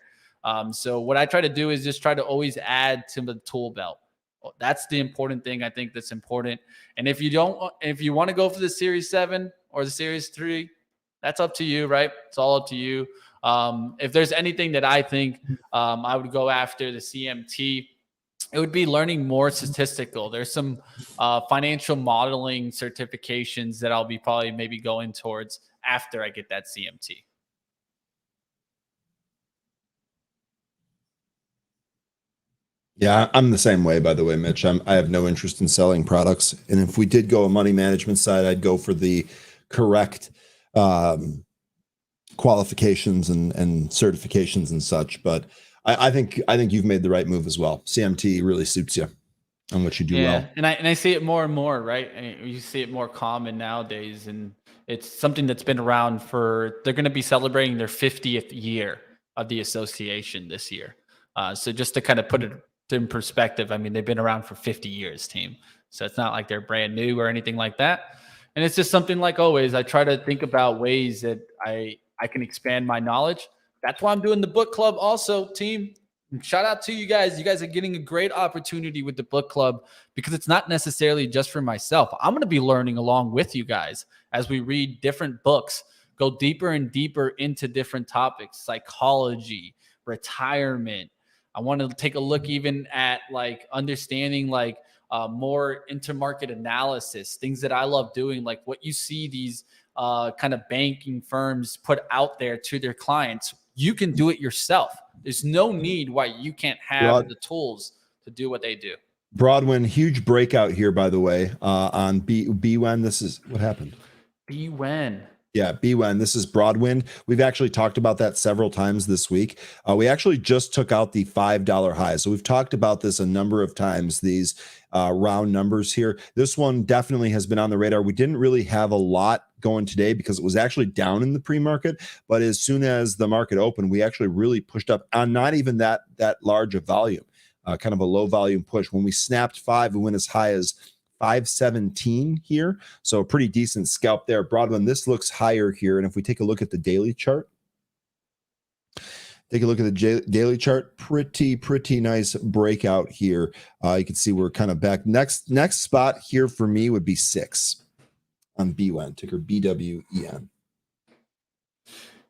So what I try to do is just try to always add to the tool belt. That's the important thing. I think that's important. And if you want to go for the Series 7 or the Series 3, that's up to you, right? It's all up to you. If there's anything that I think I would go after the CMT, it would be learning more statistical. There's some financial modeling certifications that I'll be probably maybe going towards after I get that CMT. Yeah, I'm the same way, by the way, Mitch. I have no interest in selling products. And if we did go a money management side, I'd go for the correct qualifications and certifications and such. But I think you've made the right move as well. CMT really suits you on what you do well. And I see it more and more, right? You see it more common nowadays, and it's something that's been around they're going to be celebrating their 50th year of the association this year. So just to kind of put it in perspective, I mean, they've been around for 50 years, team. So it's not like they're brand new or anything like that. And it's just something, like always, I try to think about ways that I can expand my knowledge. That's why I'm doing the book club also, team. And shout out to you guys. You guys are getting a great opportunity with the book club, because it's not necessarily just for myself. I'm going to be learning along with you guys as we read different books, go deeper and deeper into different topics, psychology, retirement. I want to take a look even at like understanding like more intermarket analysis, things that I love doing, like what you see these kind of banking firms put out there to their clients. You can do it yourself. There's no need why you can't have the tools to do what they do. Broadwin, huge breakout here, by the way, on BWEN. This is what happened. BWEN. Yeah, BWEN. This is Broadwind. We've actually talked about that several times this week. We actually just took out the $5 high. So we've talked about this a number of times, these round numbers here. This one definitely has been on the radar. We didn't really have a lot going today because it was actually down in the pre-market. But as soon as the market opened, we actually really pushed up on not even that large of volume, kind of a low volume push. When we snapped 5, we went as high as 517 here. So a pretty decent scalp there. Broadwin, this looks higher here. And if we take a look at the daily chart, daily chart, pretty nice breakout here. You can see we're kind of back. Next spot here for me would be 6 on BWEN, ticker BWEN.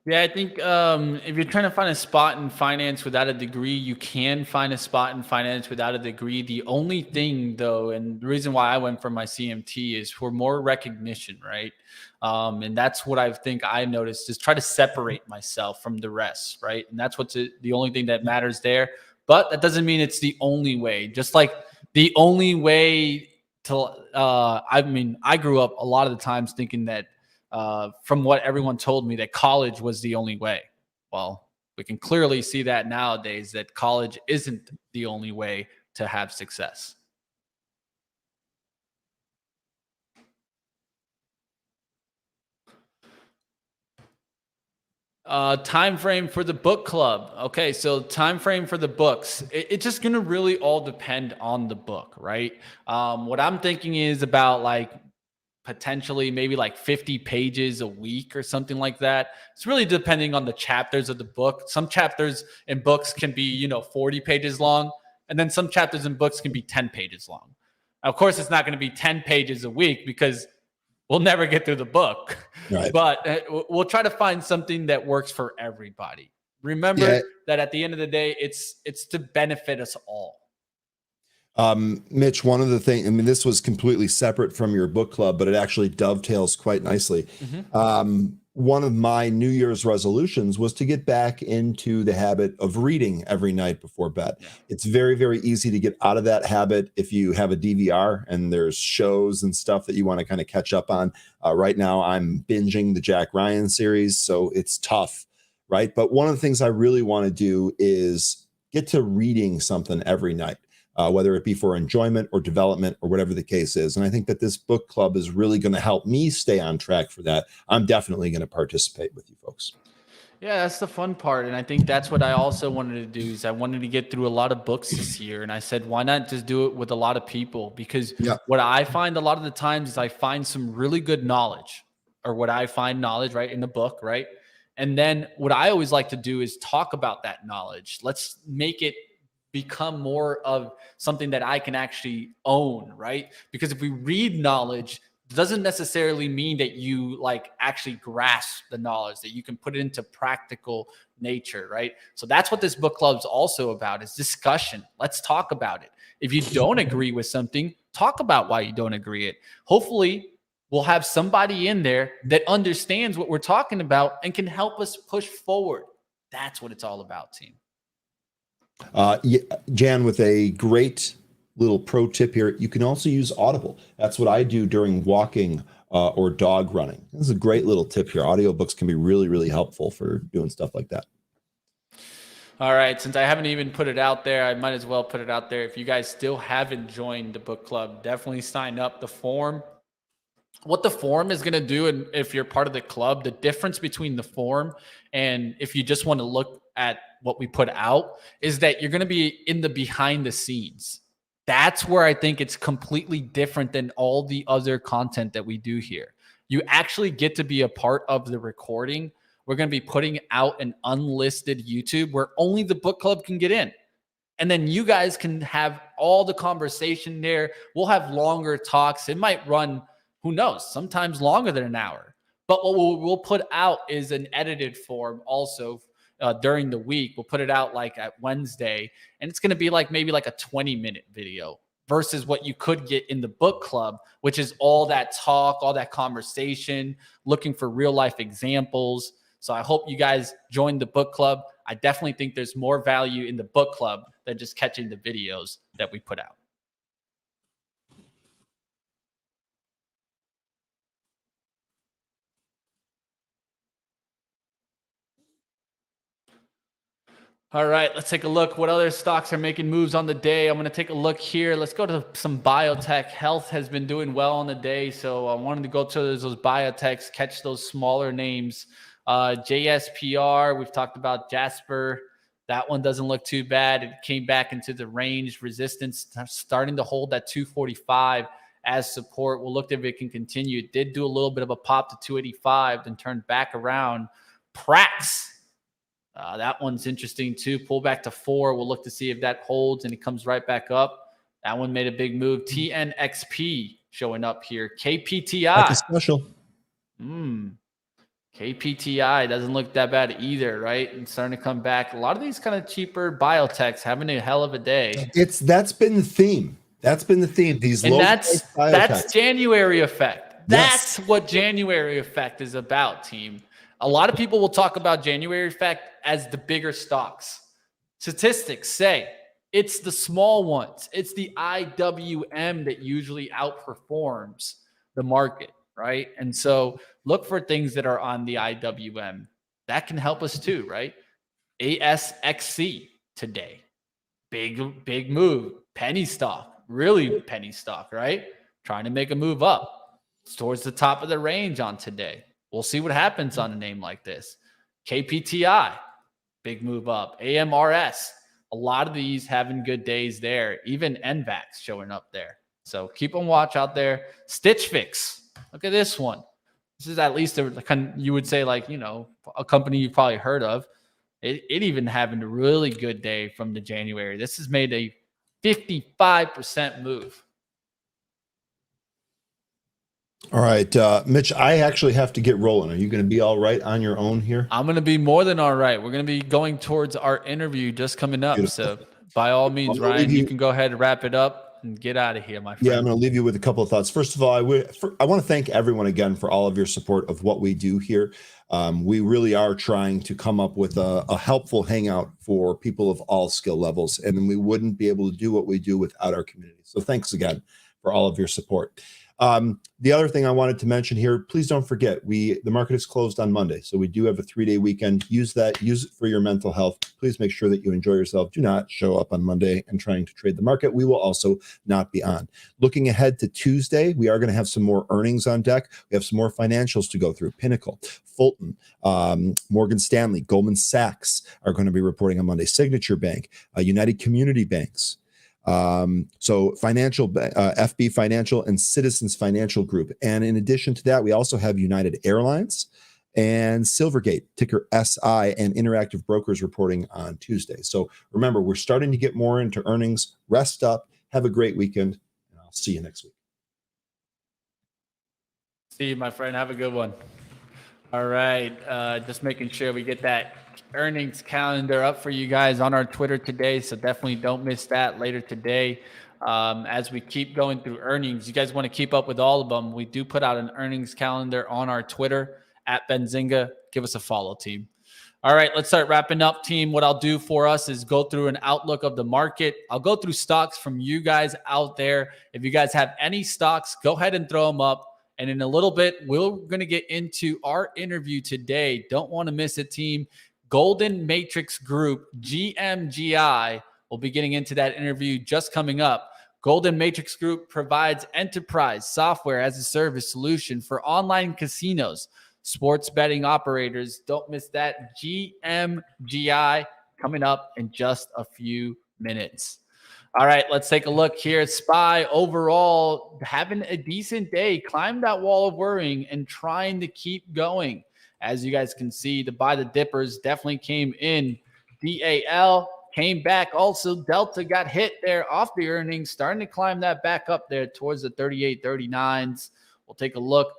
Yeah, I think if you're trying to find a spot in finance without a degree, you can find a spot in finance without a degree. The only thing, though, and the reason why I went for my CMT is for more recognition, right? And that's what I think I noticed is try to separate myself from the rest, right? And that's what's the only thing that matters there. But that doesn't mean it's the only way. Just like the only way to, I grew up a lot of the times thinking that from what everyone told me that college was the only way. Well, we can clearly see that nowadays that college isn't the only way to have success. Time frame for the book club. Okay, so time frame for the books. It's just gonna really all depend on the book, right? What I'm thinking is about like potentially maybe like 50 pages a week or something like that. It's really depending on the chapters of the book. Some chapters in books can be, 40 pages long, and then some chapters in books can be 10 pages long. Now, of course, it's not going to be 10 pages a week because we'll never get through the book. Right. But we'll try to find something that works for everybody. Remember that at the end of the day, it's to benefit us all. Mitch, one of the things, I mean, this was completely separate from your book club, but it actually dovetails quite nicely. One of my New Year's resolutions was to get back into the habit of reading every night before bed. Yeah. It's very, very easy to get out of that habit if you have a DVR and there's shows and stuff that you want to kind of catch up on. Right now, I'm binging the Jack Ryan series, so it's tough, right? But one of the things I really want to do is get to reading something every night. Whether it be for enjoyment or development or whatever the case is. And I think that this book club is really going to help me stay on track for that. I'm definitely going to participate with you folks. Yeah, that's the fun part. And I think that's what I also wanted to do is I wanted to get through a lot of books this year. And I said, why not just do it with a lot of people? Because what I find a lot of the times is I find some really good knowledge, or what I find knowledge, right, in the book, right? And then what I always like to do is talk about that knowledge. Let's make it become more of something that I can actually own, right? Because if we read knowledge, it doesn't necessarily mean that you like actually grasp the knowledge, that you can put it into practical nature, right? So that's what this book club's also about, is discussion. Let's talk about it. If you don't agree with something, talk about why you don't agree it. Hopefully we'll have somebody in there that understands what we're talking about and can help us push forward. That's what it's all about, team. Jan, with a great little pro tip here, you can also use Audible. That's what I do during walking or dog running. This is a great little tip here. Audiobooks can be really, really helpful for doing stuff like that. All right, since I haven't even put it out there, I might as well put it out there. If you guys still haven't joined the book club, definitely sign up. The form, what the form is going to do, and if you're part of the club, the difference between the form and if you just want to look at what we put out is that you're going to be in the behind the scenes. That's where I think it's completely different than all the other content that we do here. You actually get to be a part of the recording. We're going to be putting out an unlisted YouTube where only the book club can get in. And then you guys can have all the conversation there. We'll have longer talks. It might run, who knows, sometimes longer than an hour. But what we'll put out is an edited form also during the week. We'll put it out like at Wednesday, and it's going to be like maybe like a 20-minute video versus what you could get in the book club, which is all that talk, all that conversation, looking for real life examples. So I hope you guys join the book club. I definitely think there's more value in the book club than just catching the videos that we put out. All right, let's take a look. What other stocks are making moves on the day? I'm going to take a look here. Let's go to some biotech. Health has been doing well on the day, so I wanted to go to those biotechs, catch those smaller names. JSPR, we've talked about Jasper. That one doesn't look too bad. It came back into the range. Resistance starting to hold that 245 as support. We'll look if it can continue. It did do a little bit of a pop to 285, then turned back around. Prax. That one's interesting too. Pull back to 4. We'll look to see if that holds and it comes right back up. That one made a big move. TNXP showing up here. KPTI. Like a special. KPTI doesn't look that bad either, right? And starting to come back. A lot of these kind of cheaper biotechs having a hell of a day. That's been the theme. That's been the theme. These and low that's January effect. Yes. That's what January effect is about, team. A lot of people will talk about January effect as the bigger stocks. Statistics say it's the small ones. It's the IWM that usually outperforms the market, right? And so look for things that are on the IWM. That can help us too, right? ASXC today. Big move. Penny stock. Really penny stock, right? Trying to make a move up. It's towards the top of the range on today. We'll see what happens on a name like this. KPTI, big move up. AMRS, a lot of these having good days there. Even NVAX showing up there. So keep on watch out there. Stitch Fix, look at this one. This is at least you would say like, a company you've probably heard of. It even having a really good day from the January. This has made a 55% move. All right, Mitch, I actually have to get rolling. Are you going to be all right on your own here? I'm going to be more than all right. We're going to be going towards our interview just coming up. Beautiful. So by all means, Ryan, you can go ahead and wrap it up and get out of here, my friend. Yeah, I'm going to leave you with a couple of thoughts. First of all, I want to thank everyone again for all of your support of what we do here. We really are trying to come up with a helpful hangout for people of all skill levels, and we wouldn't be able to do what we do without our community. So thanks again for all of your support. The other thing I wanted to mention here, please don't forget, the market is closed on Monday. So we do have a 3-day weekend. Use it for your mental health. Please make sure that you enjoy yourself. Do not show up on Monday and trying to trade the market. We will also not be on. Looking ahead to Tuesday, we are going to have some more earnings on deck. We have some more financials to go through. Pinnacle, Fulton, Morgan Stanley, Goldman Sachs are going to be reporting on Monday. Signature Bank, United Community Banks. So financial, FB Financial and Citizens Financial Group. And in addition to that, we also have United Airlines and Silvergate, ticker SI, and Interactive Brokers reporting on Tuesday. So remember, we're starting to get more into earnings. Rest up. Have a great weekend. And I'll see you next week. See you, my friend. Have a good one. All right. Just making sure we get that earnings calendar up for you guys on our Twitter today. So definitely don't miss that later today. As we keep going through earnings, you guys want to keep up with all of them. We do put out an earnings calendar on our Twitter at Benzinga. Give us a follow, team. All right, let's start wrapping up, team. What I'll do for us is go through an outlook of the market. I'll go through stocks from you guys out there. If you guys have any stocks, go ahead and throw them up. And in a little bit, we're going to get into our interview today. Don't want to miss it, team. Golden Matrix Group, GMGI, will be getting into that interview just coming up. Golden Matrix Group provides enterprise software as a service solution for online casinos, sports betting operators. Don't miss that. GMGI coming up in just a few minutes. All right, let's take a look here. SPY overall having a decent day, climbed that wall of worrying and trying to keep going. As you guys can see, the buy the dippers definitely came in. DAL came back. Also, Delta got hit there off the earnings, starting to climb that back up there towards the 38, 39s. We'll take a look.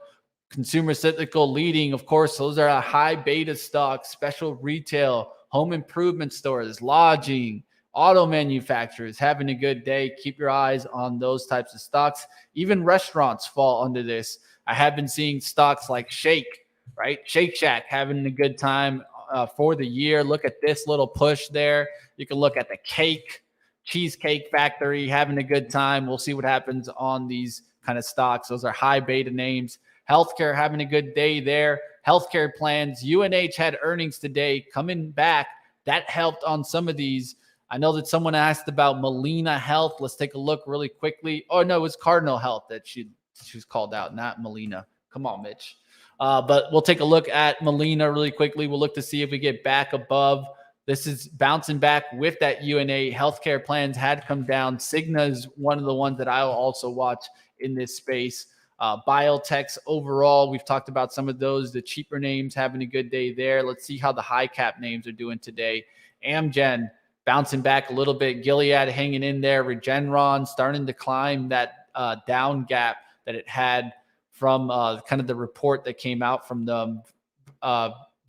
Consumer cyclical leading, of course, those are high beta stocks, special retail, home improvement stores, lodging, auto manufacturers having a good day. Keep your eyes on those types of stocks. Even restaurants fall under this. I have been seeing stocks like Shake, right? Shake Shack having a good time for the year. Look at this little push there. You can look at the Cheesecake Factory having a good time. We'll see what happens on these kind of stocks. Those are high beta names. Healthcare having a good day there. Healthcare plans. UNH had earnings today, coming back that helped on some of these. I know that someone asked about Molina Health. Let's take a look really quickly. Oh, no, it was Cardinal Health that she was called out, not Molina. Come on, Mitch. But we'll take a look at Molina really quickly. We'll look to see if we get back above. This is bouncing back with that UNA. Healthcare plans had come down. Cigna is one of the ones that I'll also watch in this space. Biotechs overall, we've talked about some of those. The cheaper names having a good day there. Let's see how the high cap names are doing today. Amgen bouncing back a little bit. Gilead hanging in there. Regeneron starting to climb that down gap that it had from kind of the report that came out from the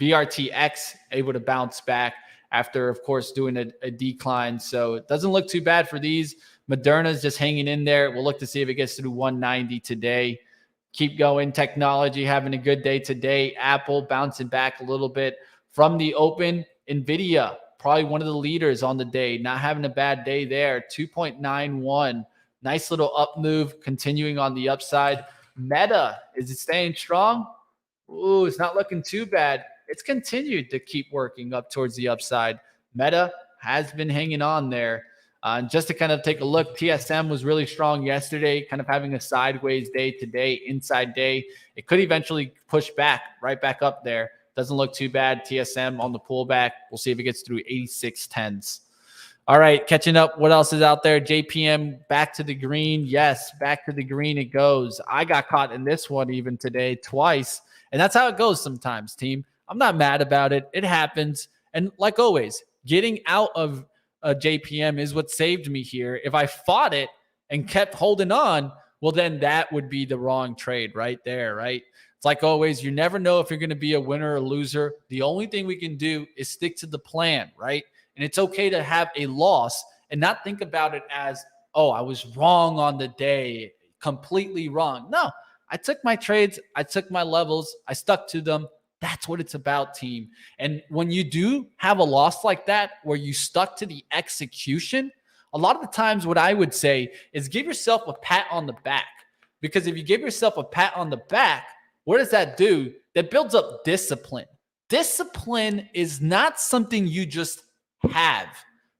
BRTX, able to bounce back after, of course, doing a decline. So it doesn't look too bad for these. Moderna's just hanging in there. We'll look to see if it gets through 190 today. Keep going. Technology having a good day today. Apple bouncing back a little bit from the open. NVIDIA, probably one of the leaders on the day, not having a bad day there. 2.91. Nice little up move, continuing on the upside. Meta, is it staying strong? Ooh, it's not looking too bad. It's continued to keep working up towards the upside. Meta has been hanging on there. Just to kind of take a look, TSM was really strong yesterday, kind of having a sideways day today, inside day. It could eventually push back, right back up there. Doesn't look too bad. TSM on the pullback. We'll see if it gets through 86.10s. All right, catching up. What else is out there? JPM back to the green. Yes, back to the green it goes. I got caught in this one even today twice. And that's how it goes sometimes, team. I'm not mad about it. It happens. And like always, getting out of JPM is what saved me here. If I fought it and kept holding on, well, then that would be the wrong trade right there, right? It's like always, you never know if you're going to be a winner or a loser. The only thing we can do is stick to the plan, right? And it's okay to have a loss and not think about it as, oh, I was wrong on the day, completely wrong. No, I took my trades. I took my levels. I stuck to them. That's what it's about, team. And when you do have a loss like that, where you stuck to the execution, a lot of the times what I would say is give yourself a pat on the back. Because if you give yourself a pat on the back, what does that do? That builds up discipline. Discipline is not something you just have.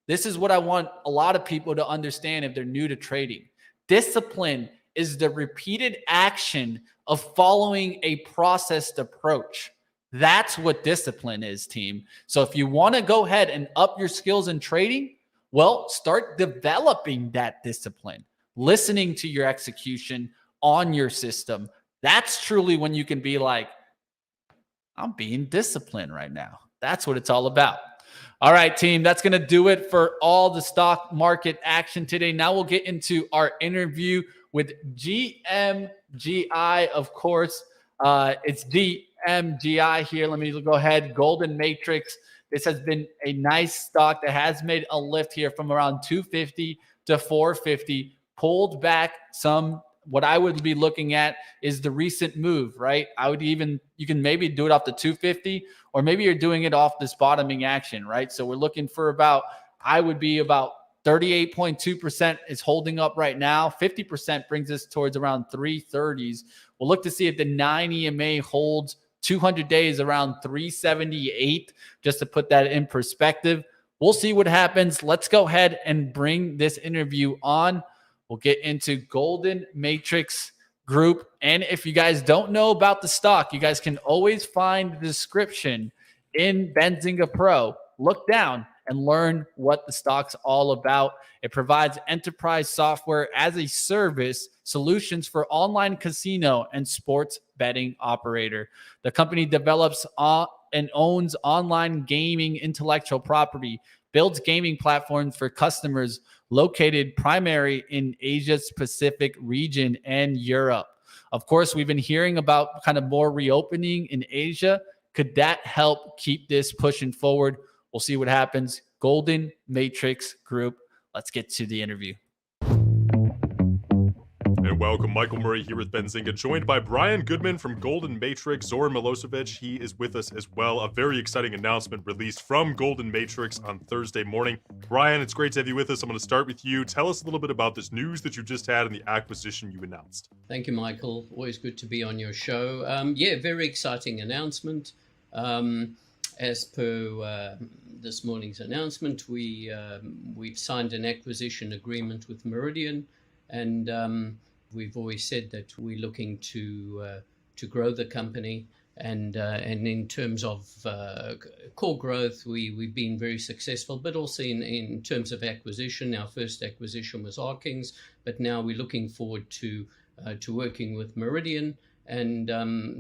This is what I want a lot of people to understand if they're new to trading. Discipline is the repeated action of following a processed approach. That's what discipline is, team. So if you want to go ahead and up your skills in trading, well, start developing that discipline, listening to your execution on your system. That's truly when you can be like, I'm being disciplined right now. That's what it's all about. All right, team, that's going to do it for all the stock market action today. Now we'll get into our interview with GMGI, of course. It's GMGI here. Let me go ahead. Golden Matrix. This has been a nice stock that has made a lift here from around 250 to 450, pulled back some. What I would be looking at is the recent move, right? You can maybe do it off the 250, or maybe you're doing it off this bottoming action, right? So we're looking for about 38.2% is holding up right now. 50% brings us towards around 330s. We'll look to see if the 9 EMA holds 200 days around 378, just to put that in perspective. We'll see what happens. Let's go ahead and bring this interview on. We'll get into Golden Matrix Group. And if you guys don't know about the stock, you guys can always find the description in Benzinga Pro. Look down and learn what the stock's all about. It provides enterprise software as a service solutions for online casino and sports betting operator. The company develops and owns online gaming intellectual property, builds gaming platforms for customers located primarily in Asia's Pacific region and Europe. Of course, we've been hearing about kind of more reopening in Asia. Could that help keep this pushing forward? We'll see what happens. Golden Matrix Group. Let's get to the interview. And welcome, Michael Murray here with Benzinga, joined by Brian Goodman from Golden Matrix. Zoran Milosevic, he is with us as well. A very exciting announcement released from Golden Matrix on Thursday morning. Brian, it's great to have you with us. I'm going to start with you. Tell us a little bit about this news that you just had and the acquisition you announced. Thank you, Michael. Always good to be on your show. Yeah, very exciting announcement. as per this morning's announcement, we've signed an acquisition agreement with Meridian, and we've always said that we're looking to grow the company. And in terms of core growth, we've been very successful, but also in terms of acquisition. Our first acquisition was Arkings, but now we're looking forward to working with Meridian, and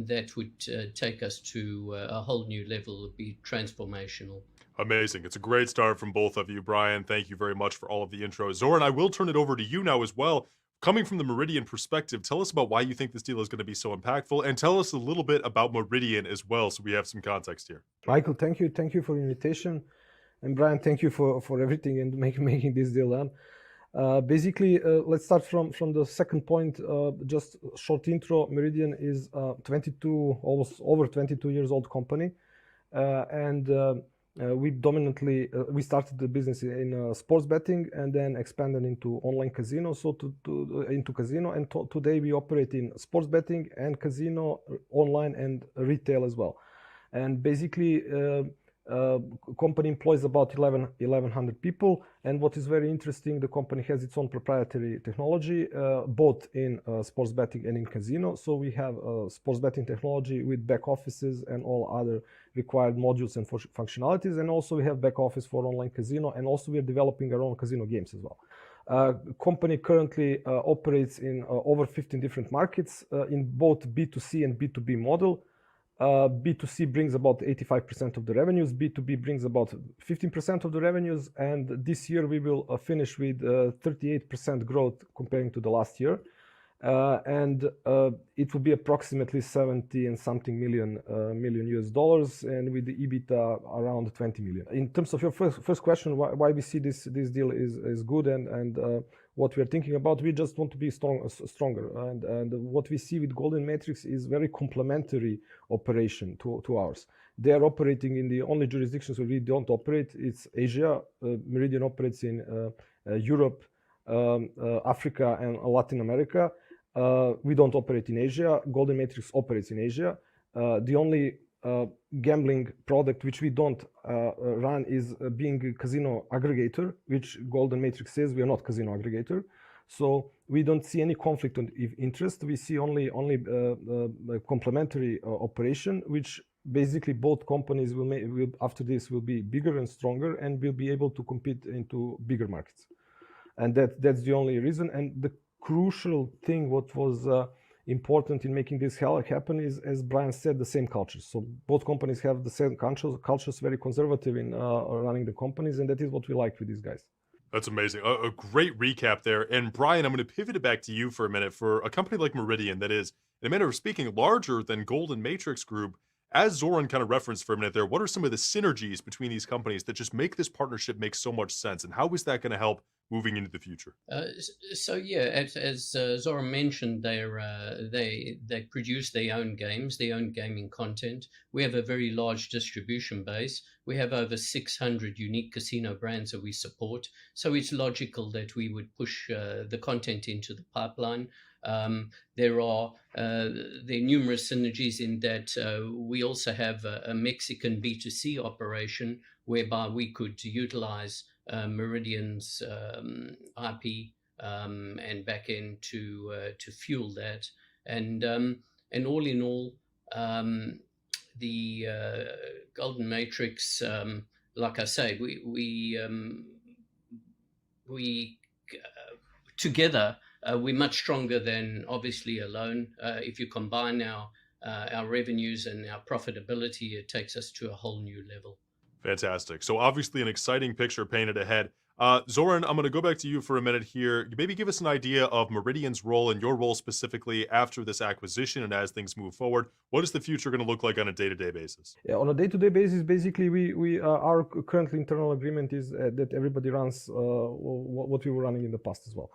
that would take us to a whole new level. It would be transformational. Amazing. It's a great start from both of you, Brian. Thank you very much for all of the intros. Zoran, I will turn it over to you now as well. Coming from the Meridian perspective, tell us about why you think this deal is going to be so impactful, and tell us a little bit about Meridian as well, so we have some context here. Michael, thank you for the invitation, and Brian, thank you for everything and making this deal done. Basically, let's start from the second point. Just short intro. Meridian is 22, almost over 22 years old company, and we dominantly we started the business in sports betting and then expanded into online casino. So into casino, and today we operate in sports betting and casino, online and retail as well. And basically, company employs about 1,100 people. And what is very interesting, the company has its own proprietary technology, both in sports betting and in casino. So we have sports betting technology with back offices and all other required modules and functionalities. And also we have back office for online casino, and also we are developing our own casino games as well. Company currently operates in over 15 different markets in both B2C and B2B model. B2C brings about 85% of the revenues, B2B brings about 15% of the revenues, and this year we will finish with 38% growth comparing to the last year. And it will be approximately 70 and something million US dollars, and with the EBITDA around 20 million. In terms of your first question, why we see this deal is good, and what we are thinking about, we just want to be stronger. And what we see with Golden Matrix is very complementary operation to ours. They are operating in the only jurisdictions where we don't operate. It's Asia. Meridian operates in Europe, Africa, and Latin America. We don't operate in Asia. Golden Matrix operates in Asia. The only gambling product which we don't run is being a casino aggregator, which Golden Matrix says we are not casino aggregator. So we don't see any conflict of interest. We see only complementary operation, which basically both companies will after this will be bigger and stronger, and will be able to compete into bigger markets. And that's the only reason. And the crucial thing what was important in making this happen is, as Brian said, the same cultures. So both companies have the same cultures, very conservative in running the companies, and that is what we like with these guys. That's amazing. A great recap there. And Brian, I'm going to pivot it back to you for a minute. For a company like Meridian that is, in a manner of speaking, larger than Golden Matrix Group, as Zoran kind of referenced for a minute there, what are some of the synergies between these companies that just make this partnership make so much sense? And how is that going to help moving into the future? So yeah, as Zoran mentioned, they produce their own games, their own gaming content. We have a very large distribution base. We have over 600 unique casino brands that we support. So it's logical that we would push the content into the pipeline. There are numerous synergies in that we also have a Mexican B2C operation whereby we could utilize Meridian's IP and back end to fuel that, and all in all, the Golden Matrix, like I say, we together we're much stronger than obviously alone. If you combine our revenues and our profitability, it takes us to a whole new level. Fantastic. So obviously an exciting picture painted ahead. Zoran, I'm going to go back to you for a minute here. Maybe give us an idea of Meridian's role and your role specifically after this acquisition and as things move forward. What is the future going to look like on a day-to-day basis? Yeah, on a day-to-day basis, basically, we our current internal agreement is that everybody runs what we were running in the past as well.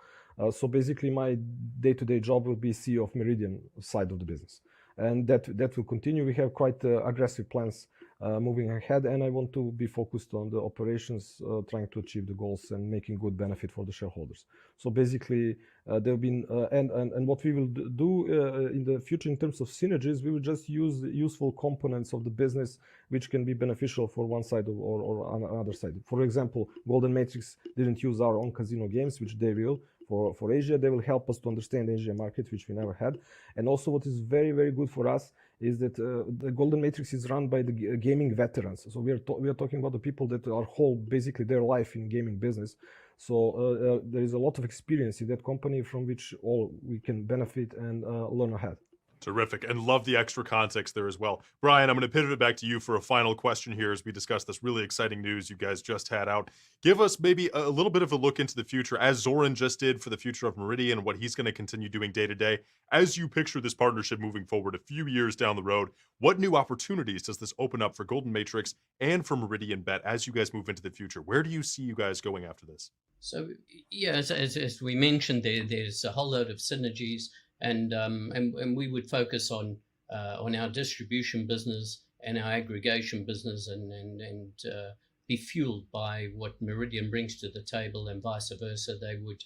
So basically, my day-to-day job will be CEO of Meridian side of the business, and that will continue. We have quite aggressive plans moving ahead, and I want to be focused on the operations, trying to achieve the goals and making good benefit for the shareholders. So basically, there have been and what we will do in the future in terms of synergies, we will just use the useful components of the business which can be beneficial for one side or on another side. For example, Golden Matrix didn't use our own casino games, which they will. For Asia, they will help us to understand the Asia market, which we never had. And also what is very, very good for us is that the Golden Matrix is run by the gaming veterans. So we are talking about the people that are whole, basically their life in gaming business. So there is a lot of experience in that company from which all we can benefit and learn ahead. Terrific, and love the extra context there as well. Brian, I'm going to pivot it back to you for a final question here as we discuss this really exciting news you guys just had out. Give us maybe a little bit of a look into the future, as Zoran just did for the future of Meridian, what he's going to continue doing day to day. As you picture this partnership moving forward a few years down the road, what new opportunities does this open up for Golden Matrix and for Meridian Bet as you guys move into the future? Where do you see you guys going after this? So, yeah, as we mentioned, there's a whole load of synergies. And we would focus on our distribution business and our aggregation business, and be fueled by what Meridian brings to the table, and vice versa. They would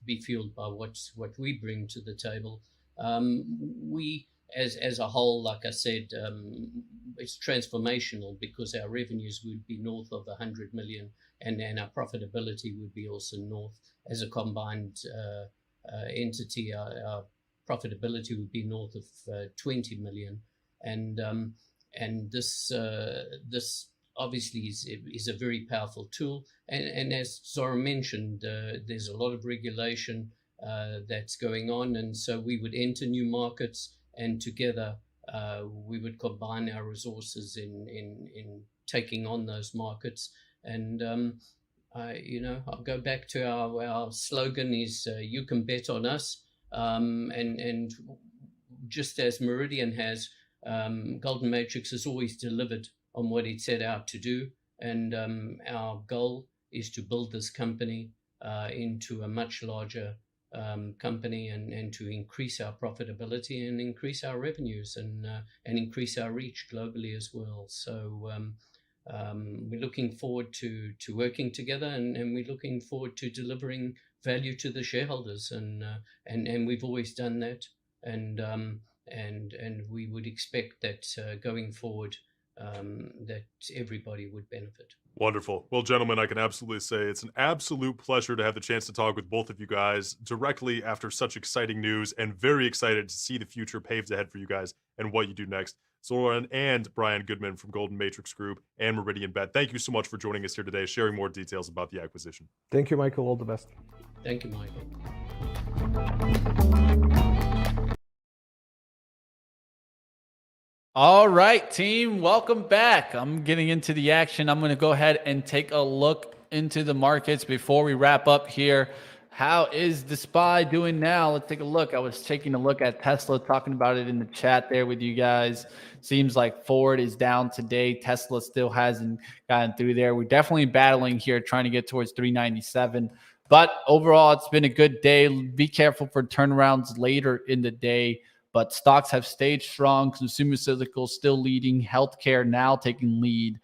be fueled by what we bring to the table. We, as a whole, like I said, it's transformational because our revenues would be north of 100 million, and our profitability would be also north as a combined entity. Our profitability would be north of 20 million, and this obviously is a very powerful tool. And as Zoran mentioned, there's a lot of regulation that's going on, and so we would enter new markets, and together we would combine our resources in taking on those markets. And I'll go back to our slogan is you can bet on us. And just as Meridian has, Golden Matrix has always delivered on what it set out to do. And our goal is to build this company into a much larger company, and to increase our profitability and increase our revenues, and increase our reach globally as well. So we're looking forward to working together, and we're looking forward to delivering value to the shareholders, and we've always done that, and we would expect that going forward that everybody would benefit. Wonderful. Well, gentlemen, I can absolutely say it's an absolute pleasure to have the chance to talk with both of you guys directly after such exciting news, and very excited to see the future paved ahead for you guys and what you do next. Zoran and Brian Goodman from Golden Matrix Group and Meridian Bet, thank you so much for joining us here today, sharing more details about the acquisition. Thank you, Michael. All the best. Thank you, Michael. All right, team, welcome back. I'm getting into the action. I'm going to go ahead and take a look into the markets before we wrap up here. How is the SPY doing now? Let's take a look. I was taking a look at Tesla, talking about it in the chat there with you guys. Seems like Ford is down today. Tesla still hasn't gotten through there. We're definitely battling here, trying to get towards 397. But overall, it's been a good day. Be careful for turnarounds later in the day. But stocks have stayed strong. Consumer cyclicals still leading. Healthcare now taking lead.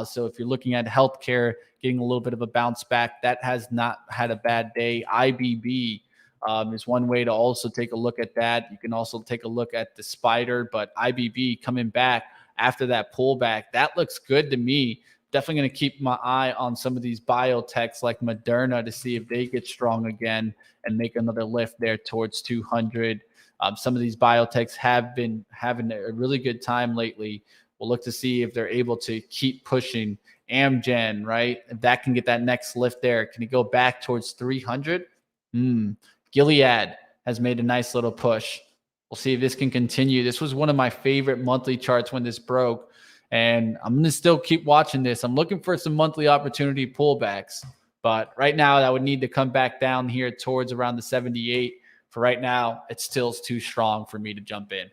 So if you're looking at healthcare getting a little bit of a bounce back, that has not had a bad day. IBB is one way to also take a look at that. You can also take a look at the spider, but IBB coming back after that pullback. That looks good to me. Definitely going to keep my eye on some of these biotechs like Moderna to see if they get strong again and make another lift there towards 200. Some of these biotechs have been having a really good time lately. We'll look to see if they're able to keep pushing. Amgen, right? If that can get that next lift there, can it go back towards 300? Gilead has made a nice little push. We'll see if this can continue. This was one of my favorite monthly charts when this broke, and I'm going to still keep watching this. I'm looking for some monthly opportunity pullbacks, but right now that would need to come back down here towards around the 78. For right now, it still is too strong for me to jump in.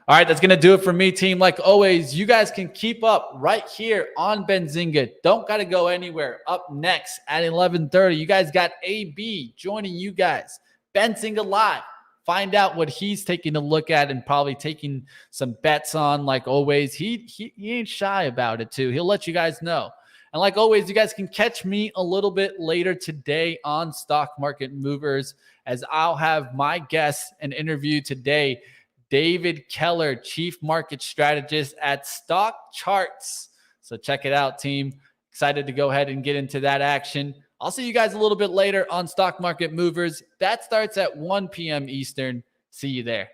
All right, that's going to do it for me, team. Like always, you guys can keep up right here on Benzinga. Don't got to go anywhere. Up next at 11:30, you guys got AB joining you guys. Benzinga Live, find out what he's taking a look at and probably taking some bets on. Like always, he ain't shy about it too. He'll let you guys know. And like always, you guys can catch me a little bit later today on Stock Market Movers, as I'll have my guest and interview today, David Keller, Chief Market Strategist at Stock Charts. So check it out, team. Excited to go ahead and get into that action. I'll see you guys a little bit later on Stock Market Movers. That starts at 1 p.m. Eastern. See you there.